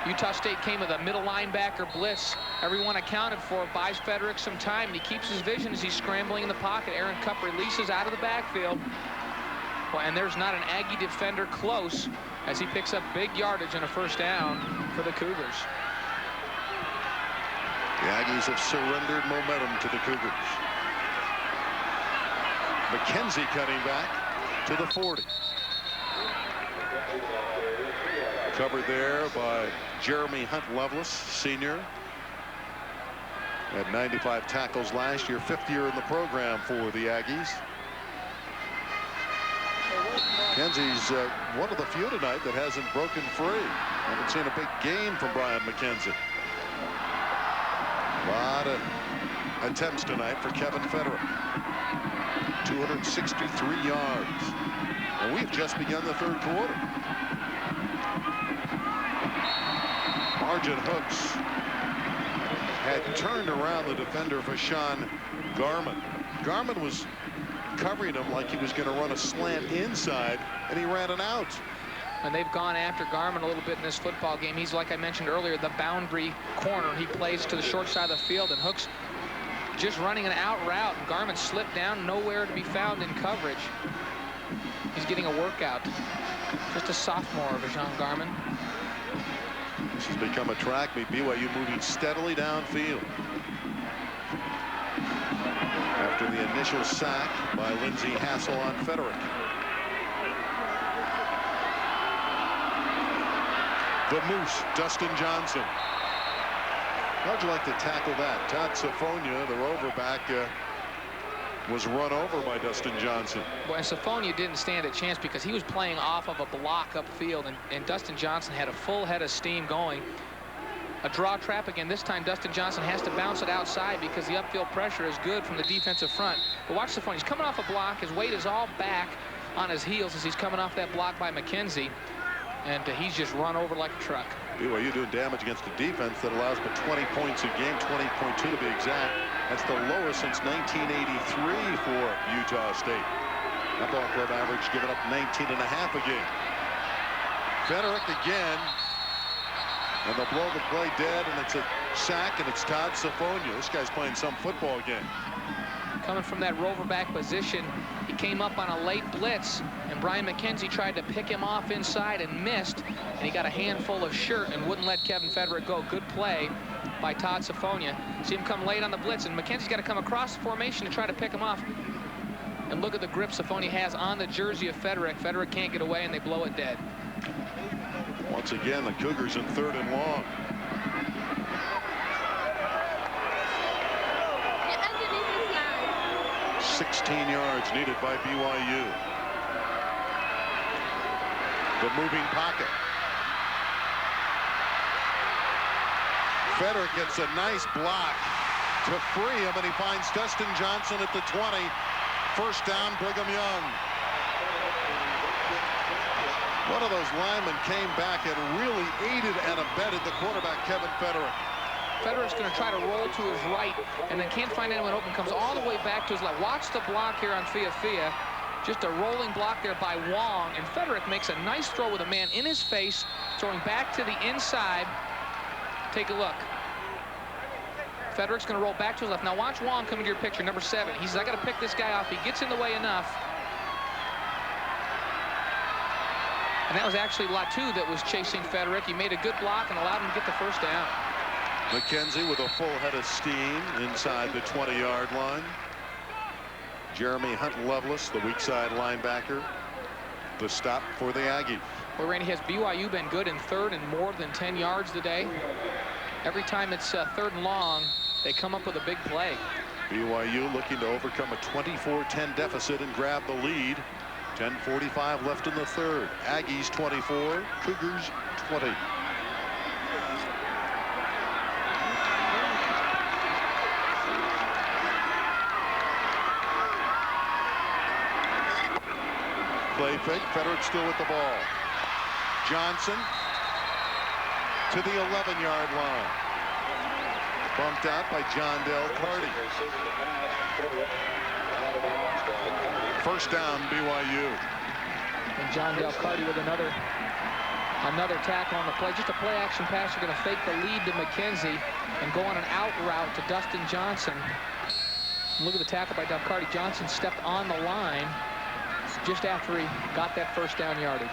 Utah State came with a middle linebacker blitz. Everyone accounted for, buys Frederick some time, and he keeps his vision as he's scrambling in the pocket. Aaron Cup releases out of the backfield. Well, and there's not an Aggie defender close as he picks up big yardage and a first down for the Cougars. The Aggies have surrendered momentum to the Cougars. McKenzie cutting back to the 40. Covered there by Jeremy Hunt Lovelace, senior. Had 95 tackles last year, 5th year in the program for the Aggies. McKenzie's one of the few tonight that hasn't broken free. Haven't seen a big game from Brian McKenzie. A lot of attempts tonight for Kevin Frederick. 263 yards. And we've just begun the 3rd quarter. Margin Hooks had turned around the defender for Sean Garman. Garman was covering him like he was going to run a slant inside, and he ran an out. And they've gone after Garman a little bit in this football game. He's, like I mentioned earlier, the boundary corner. He plays to the short side of the field, and Hooks just running an out route. And Garman slipped down, nowhere to be found in coverage. He's getting a workout. Just a sophomore, Vajon Garman. This has become a track meet. BYU moving steadily downfield. After the initial sack by Lindsey Hassel on Frederick. The Moose, Dustin Johnson. How'd you like to tackle that? Todd Safonia, the roverback, was run over by Dustin Johnson. Well, and Safonia didn't stand a chance because he was playing off of a block upfield, and Dustin Johnson had a full head of steam going. A draw trap again. This time Dustin Johnson has to bounce it outside because the upfield pressure is good from the defensive front. But watch Safonia. He's coming off a block. His weight is all back on his heels as he's coming off that block by McKenzie. And he's just run over like a truck. BYU doing damage against a defense that allows but 20 points a game, 20.2 to be exact. That's the lowest since 1983 for Utah State. That ball club average giving up 19.5 a game. Frederick again. And they'll blow the play dead, and it's a sack, and it's Todd Safonia. This guy's playing some football again. Coming from that roverback position, he came up on a late blitz, and Brian McKenzie tried to pick him off inside and missed, and he got a handful of shirt and wouldn't let Kevin Frederick go. Good play by Todd Safonia. See him come late on the blitz, and McKenzie's got to come across the formation to try to pick him off. And look at the grip Safonia has on the jersey of Frederick. Frederick can't get away, and they blow it dead. Once again, the Cougars in 3rd and long. ...16 yards needed by BYU. The moving pocket. Frederick gets a nice block to free him, and he finds Dustin Johnson at the 20. First down, Brigham Young. One of those linemen came back and really aided and abetted the quarterback, Kevin Frederick. Frederick's going to try to roll to his right and then can't find anyone open. Comes all the way back to his left. Watch the block here on Fia. Just a rolling block there by Wong. And Frederick makes a nice throw with a man in his face, throwing back to the inside. Take a look. Frederick's going to roll back to his left. Now watch Wong come into your picture, number 7. He says, I got to pick this guy off. He gets in the way enough. And that was actually Latu that was chasing Frederick. He made a good block and allowed him to get the first down. McKenzie with a full head of steam inside the 20-yard line. Jeremy Hunt Lovelace, the weak side linebacker, the stop for the Aggies. Well, Randy, has BYU been good in 3rd and more than 10 yards today? Every time it's 3rd and long, they come up with a big play. BYU looking to overcome a 24-10 deficit and grab the lead. 10:45 left in the 3rd. Aggies 24, Cougars 20. Play fake. Frederick still with the ball. Johnson to the 11-yard line. Bumped out by John Del Carty. First down, BYU. And John Del Carty with another tackle on the play. Just a play action pass. You're going to fake the lead to McKenzie and go on an out route to Dustin Johnson. Look at the tackle by Del Carty. Johnson stepped on the line just after he got that first down yardage.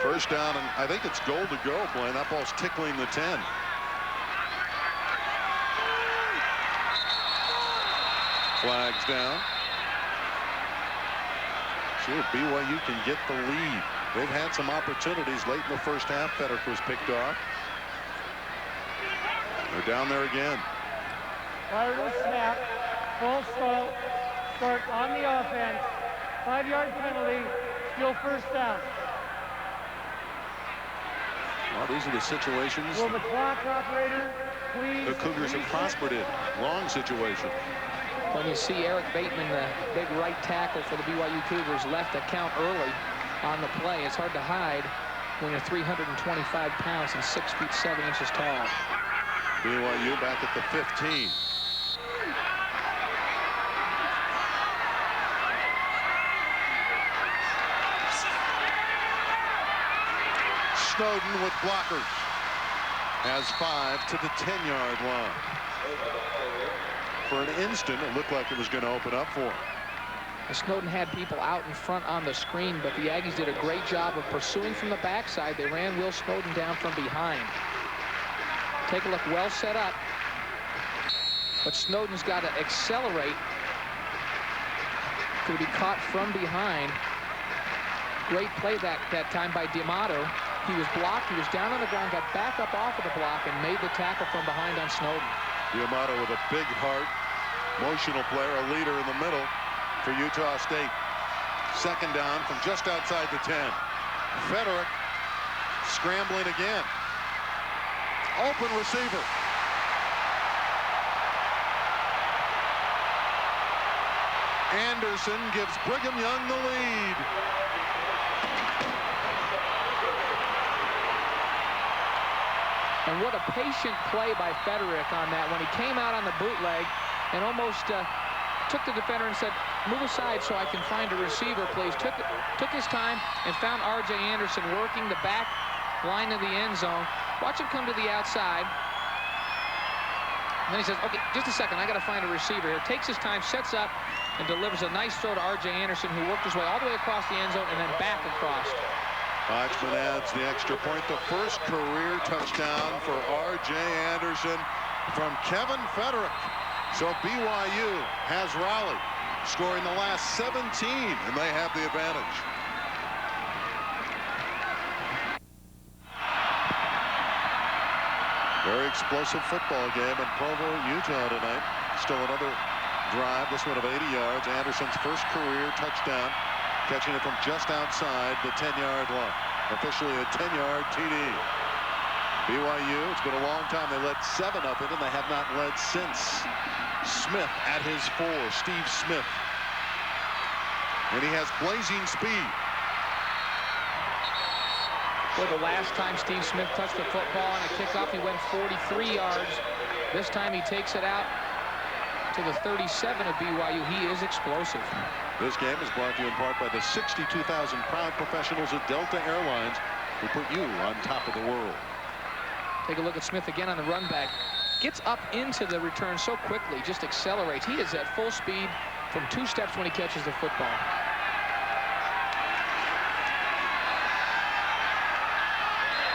First down, and I think it's goal to go, Blaine. That ball's tickling the 10. Flags down. See if BYU can get the lead. They've had some opportunities late in the first half. Federick was picked off. They're down there again. Prior to the snap, full start on the offense. 5-yard penalty, still first down. Well, these are the situations Will the clock operator please? The Cougars have prospered in. Long situation. When you see Eric Bateman, the big right tackle for the BYU Cougars, left a count early on the play. It's hard to hide when you're 325 pounds and 6 feet 7 inches tall. BYU back at the 15. Snowden with blockers. Has 5 to the 10-yard line. For an instant, it looked like it was going to open up for him. Snowden had people out in front on the screen, but the Aggies did a great job of pursuing from the backside. They ran Will Snowden down from behind. Take a look, well set up. But Snowden's got to accelerate to be caught from behind. Great play that time by D'Amato. He was blocked, he was down on the ground, got back up off of the block and made the tackle from behind on Snowden. D'Amato with a big heart, motional player, a leader in the middle for Utah State. Second down from just outside the 10. Federick scrambling again. Open receiver. Anderson gives Brigham Young the lead. And what a patient play by Federick on that when he came out on the bootleg and almost took the defender and said, move aside so I can find a receiver, please. Took his time and found R.J. Anderson working the back line of the end zone. Watch him come to the outside. And then he says, okay, just a second, I got to find a receiver here. Takes his time, sets up, and delivers a nice throw to R.J. Anderson, who worked his way all the way across the end zone and then back across. Hodgman adds the extra point, the first career touchdown for R.J. Anderson from Kevin Federick. So BYU has rallied, scoring the last 17, and they have the advantage. Very explosive football game in Provo, Utah tonight. Still another drive, this one of 80 yards. Anderson's first career touchdown, catching it from just outside the 10-yard line. Officially a 10-yard TD. BYU, it's been a long time. They led 7 up it, and they have not led since. Smith at his 4, Steve Smith. And he has blazing speed. Well, the last time Steve Smith touched the football on a kickoff, he went 43 yards. This time he takes it out to the 37 of BYU. He is explosive. This game is brought to you in part by the 62,000 proud professionals at Delta Airlines who put you on top of the world. Take a look at Smith again on the run back. Gets up into the return so quickly, just accelerates. He is at full speed from 2 steps when he catches the football.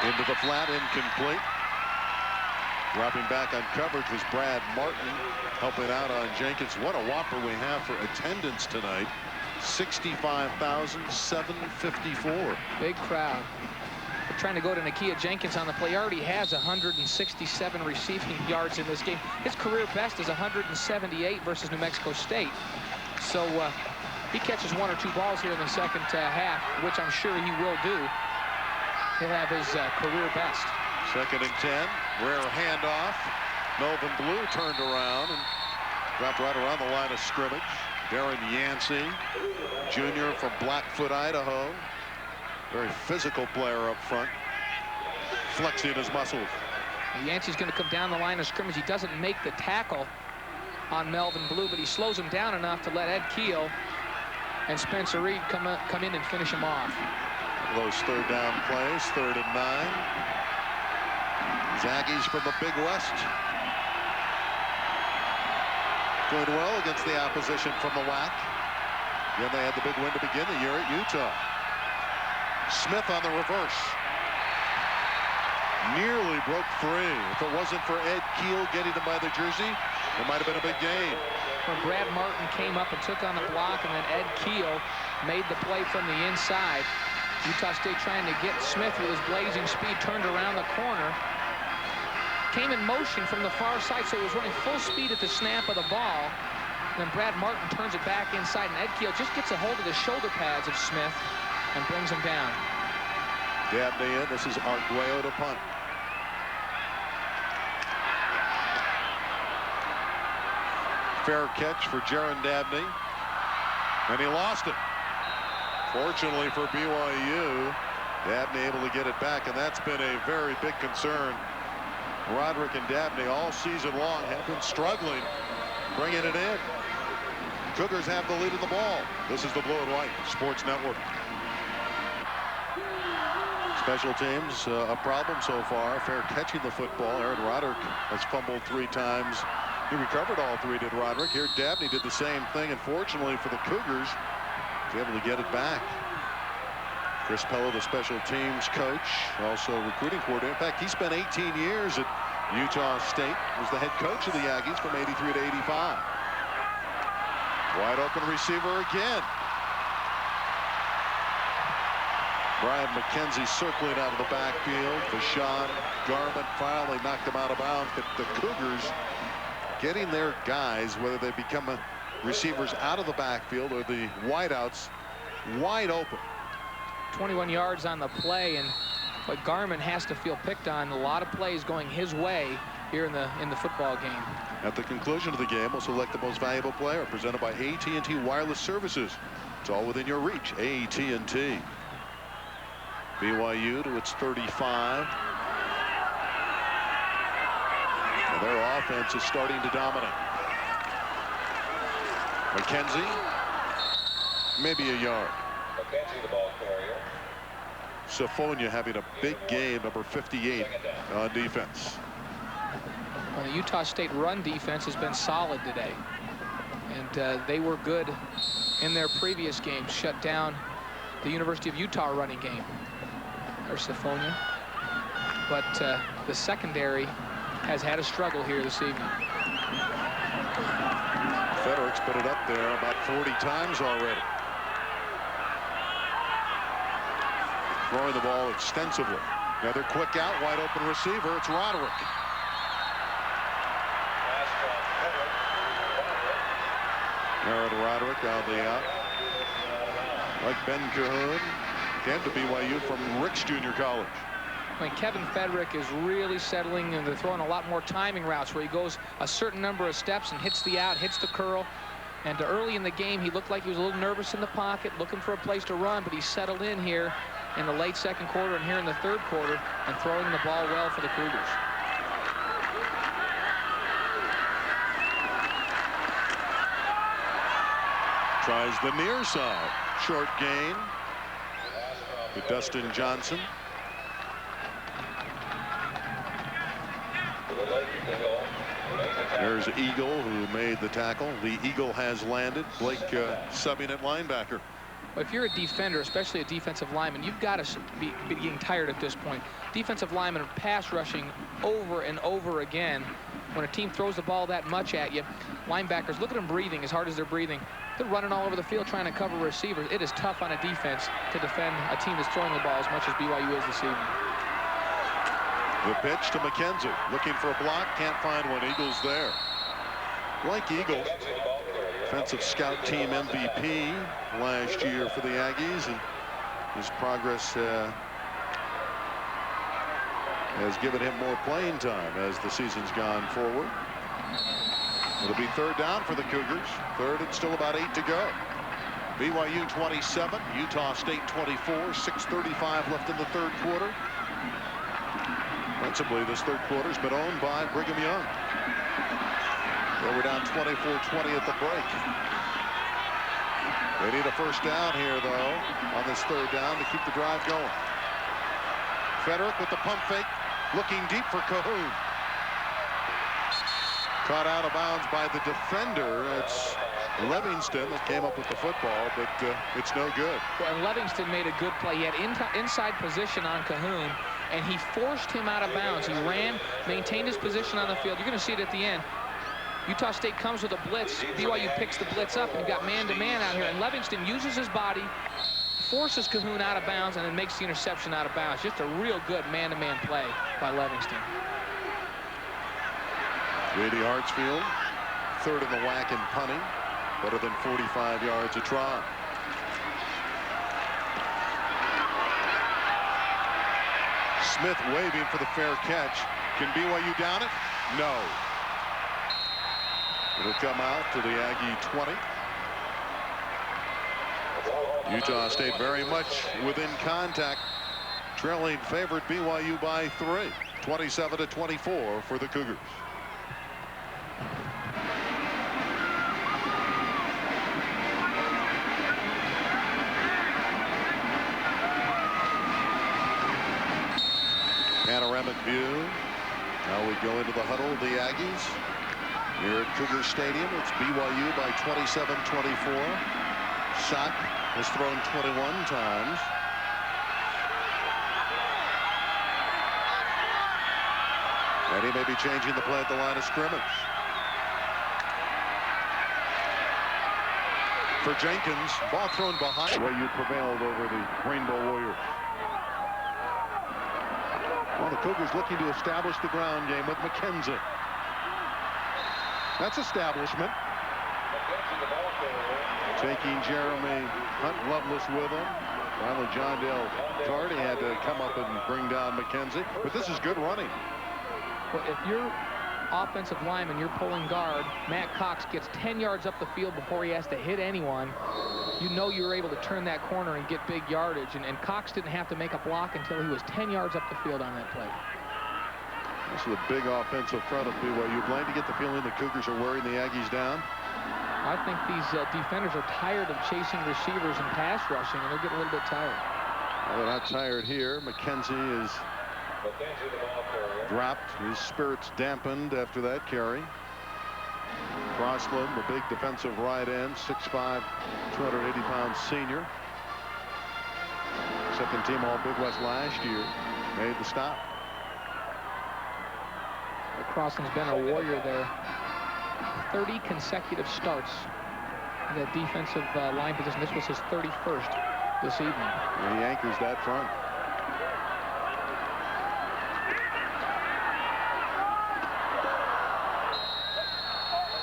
Into the flat, incomplete. Dropping back on coverage was Brad Martin, helping out on Jenkins. What a whopper we have for attendance tonight. 65,754. Big crowd. We're trying to go to Nakia Jenkins on the play. He already has 167 receiving yards in this game. His career best is 178 versus New Mexico State. So he catches 1 or 2 balls here in the second half, which I'm sure he will do. He'll have his career best. Second and 10. Rare handoff. Melvin Blue turned around and dropped right around the line of scrimmage. Darren Yancey, junior from Blackfoot, Idaho. Very physical player up front. Flexing his muscles. Yancey's going to come down the line of scrimmage. He doesn't make the tackle on Melvin Blue, but he slows him down enough to let Ed Keel and Spencer Reed come in and finish him off. Those third down plays, 3rd and 9. Aggies from the Big West. Doing well against the opposition from the WAC. Then they had the big win to begin the year at Utah. Smith on the reverse. Nearly broke free. If it wasn't for Ed Keel getting him by the jersey, it might have been a big gain. When Brad Martin came up and took on the block, and then Ed Keel made the play from the inside. Utah State trying to get Smith with his blazing speed, turned around the corner. Came in motion from the far side, so he was running full speed at the snap of the ball. Then Brad Martin turns it back inside, and Ed Keel just gets a hold of the shoulder pads of Smith and brings him down. Dabney in. This is Arguello to punt. Fair catch for Jaron Dabney, and he lost it. Fortunately for BYU, Dabney able to get it back, and that's been a very big concern. Roderick and Dabney all season long have been struggling bringing it in. Cougars have the lead of the ball. This is the Blue and White Sports Network. Special teams, a problem so far. Fair catching the football. Aaron Roderick has fumbled 3 times. He recovered all 3, did Roderick. Here Dabney did the same thing, and fortunately for the Cougars, was able to get it back. Chris Pello, the special teams coach, also recruiting coordinator. In fact, he spent 18 years at Utah State, was the head coach of the Aggies from 83 to 85. Wide open receiver again. Brian McKenzie circling out of the backfield. Deshaun Garment finally knocked him out of bounds, but the Cougars getting their guys, whether they become receivers out of the backfield or the wideouts, wide open. 21 yards on the play, and but Garmin has to feel picked on. A lot of plays going his way here in the football game. At the conclusion of the game, we'll select the most valuable player, presented by AT&T Wireless Services. It's all within your reach. AT&T. BYU to its 35. And their offense is starting to dominate. McKenzie, maybe a yard. McKenzie, the ball carrier. Safonia having a big game, number 58 on defense. Well, the Utah State run defense has been solid today, and they were good in their previous game, shut down the University of Utah running game. There's Safonia, but the secondary has had a struggle here this evening. Federick's put it up there about 40 times already. Throwing the ball extensively. Another quick out, wide open receiver. It's Roderick. Aaron Roderick on the out. Like Ben Cahoon, came to BYU from Ricks Junior College. I mean, Kevin Federick is really settling, and they're throwing a lot more timing routes where he goes a certain number of steps and hits the out, hits the curl. And early in the game, he looked like he was a little nervous in the pocket, looking for a place to run, but he settled in here in the late second quarter and here in the third quarter, and throwing the ball well for the Cougars. Tries the near side. Short gain to Dustin Johnson. There's Eagle, who made the tackle. The Eagle has landed. Blake subbing at linebacker. Well, if you're a defender, especially a defensive lineman, you've got to be getting tired at this point. Defensive linemen are pass rushing over and over again. When a team throws the ball that much at you, linebackers, look at them breathing as hard as they're breathing. They're running all over the field trying to cover receivers. It is tough on a defense to defend a team that's throwing the ball as much as BYU is this evening. The pitch to McKenzie, looking for a block, can't find one. Eagle's there. Like Eagle, defensive scout team MVP last year for the Aggies, and his progress has given him more playing time as the season's gone forward. It'll be third down for the Cougars. Third and still about 8 to go. BYU 27, Utah State 24, 6:35 left in the third quarter. Ostensibly, this third quarter's been owned by Brigham Young. They were down 24-20 at the break. They need a first down here, though, on this third down to keep the drive going. Frederick with the pump fake, looking deep for Cahoon. Caught out of bounds by the defender. It's Livingston that came up with the football, but it's no good. Well, and Livingston made a good play. He had inside position on Cahoon, and he forced him out of bounds. He ran, maintained his position on the field. You're going to see it at the end. Utah State comes with a blitz. BYU picks the blitz up, and you've got man-to-man out here. And Livingston uses his body, forces Cahoon out of bounds, and then makes the interception out of bounds. Just a real good man-to-man play by Livingston. J.D. Hartsfield, third in the WAC in punting. Better than 45 yards a try. Smith waving for the fair catch. Can BYU down it? No. It'll come out to the Aggie 20. Utah State very much within contact, trailing favored BYU by 3, 27-24 for the Cougars. Panoramic view. Now we go into the huddle of the Aggies here at Cougar Stadium. It's BYU by 27-24. Shot has thrown 21 times. And he may be changing the play at the line of scrimmage. For Jenkins, ball thrown behind. BYU prevailed over the Rainbow Warriors. Well, the Cougars looking to establish the ground game with McKenzie. That's establishment. Taking Jeremy Hunt-Lovelace with him. Finally, John Dale Carty had to come up and bring down McKenzie. But this is good running. Well, if you're offensive lineman, you're pulling guard, Matt Cox gets 10 yards up the field before he has to hit anyone. You know you're able to turn that corner and get big yardage. And Cox didn't have to make a block until he was 10 yards up the field on that play. This is a big offensive front of BYU. Blaine, to get the feeling the Cougars are wearing the Aggies down? I think these defenders are tired of chasing receivers and pass rushing, and they're getting a little bit tired. Well, they're not tired here. McKenzie is dropped. His spirits dampened after that carry. Crossland, the big defensive right end, 6'5", 280-pound senior. Second team All Big West last year. Made the stop. Crossland's been a warrior there. 30 consecutive starts in that defensive line position. This was his 31st this evening. And he anchors that front.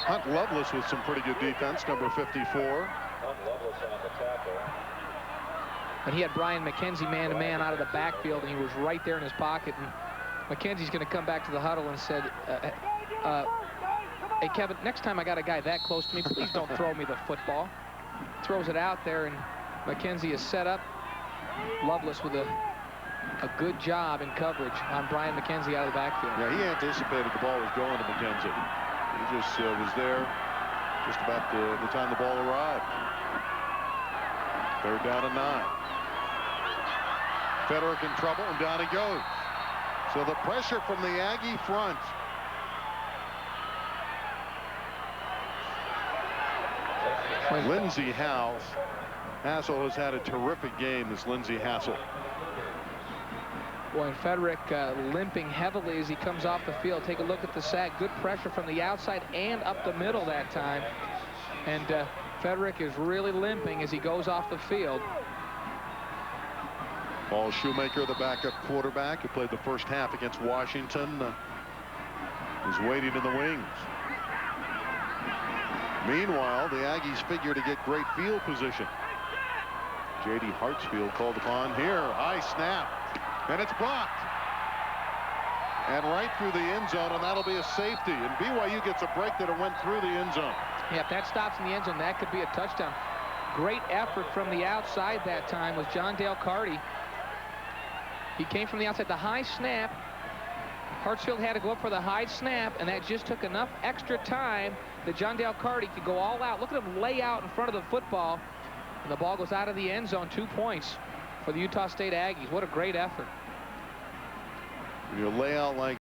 Hunt-Lovelace with some pretty good defense, number 54. But he had Brian McKenzie man-to-man out of the backfield, and he was right there in his pocket. And McKenzie's going to come back to the huddle and said, hey, Kevin, next time I got a guy that close to me, please don't throw me the football. Throws it out there, and McKenzie is set up. Lovelace with a good job in coverage on Brian McKenzie out of the backfield. Yeah, he anticipated the ball was going to McKenzie. He just was there just about the time the ball arrived. Third down and 9. Frederick in trouble, and down he goes. So the pressure from the Aggie front. Lindsey Hassel has had a terrific game, this Lindsey Hassel. Boy, and Frederick limping heavily as he comes off the field. Take a look at the sack. Good pressure from the outside and up the middle that time. And Frederick is really limping as he goes off the field. Paul Shoemaker, the backup quarterback who played the first half against Washington, is waiting in the wings. Meanwhile, the Aggies figure to get great field position. J.D. Hartsfield called upon here. High snap. And it's blocked. And right through the end zone, and that'll be a safety. And BYU gets a break that it went through the end zone. Yeah, if that stops in the end zone, that could be a touchdown. Great effort from the outside that time was John Dale Carty. He came from the outside. The high snap Hartsfield had to go up for the high snap, and that just took enough extra time that John Dale Carty could go all out. Look at him lay out in front of the football, and the ball goes out of the end zone. 2 points for the Utah State Aggies. What a great effort. When you lay out like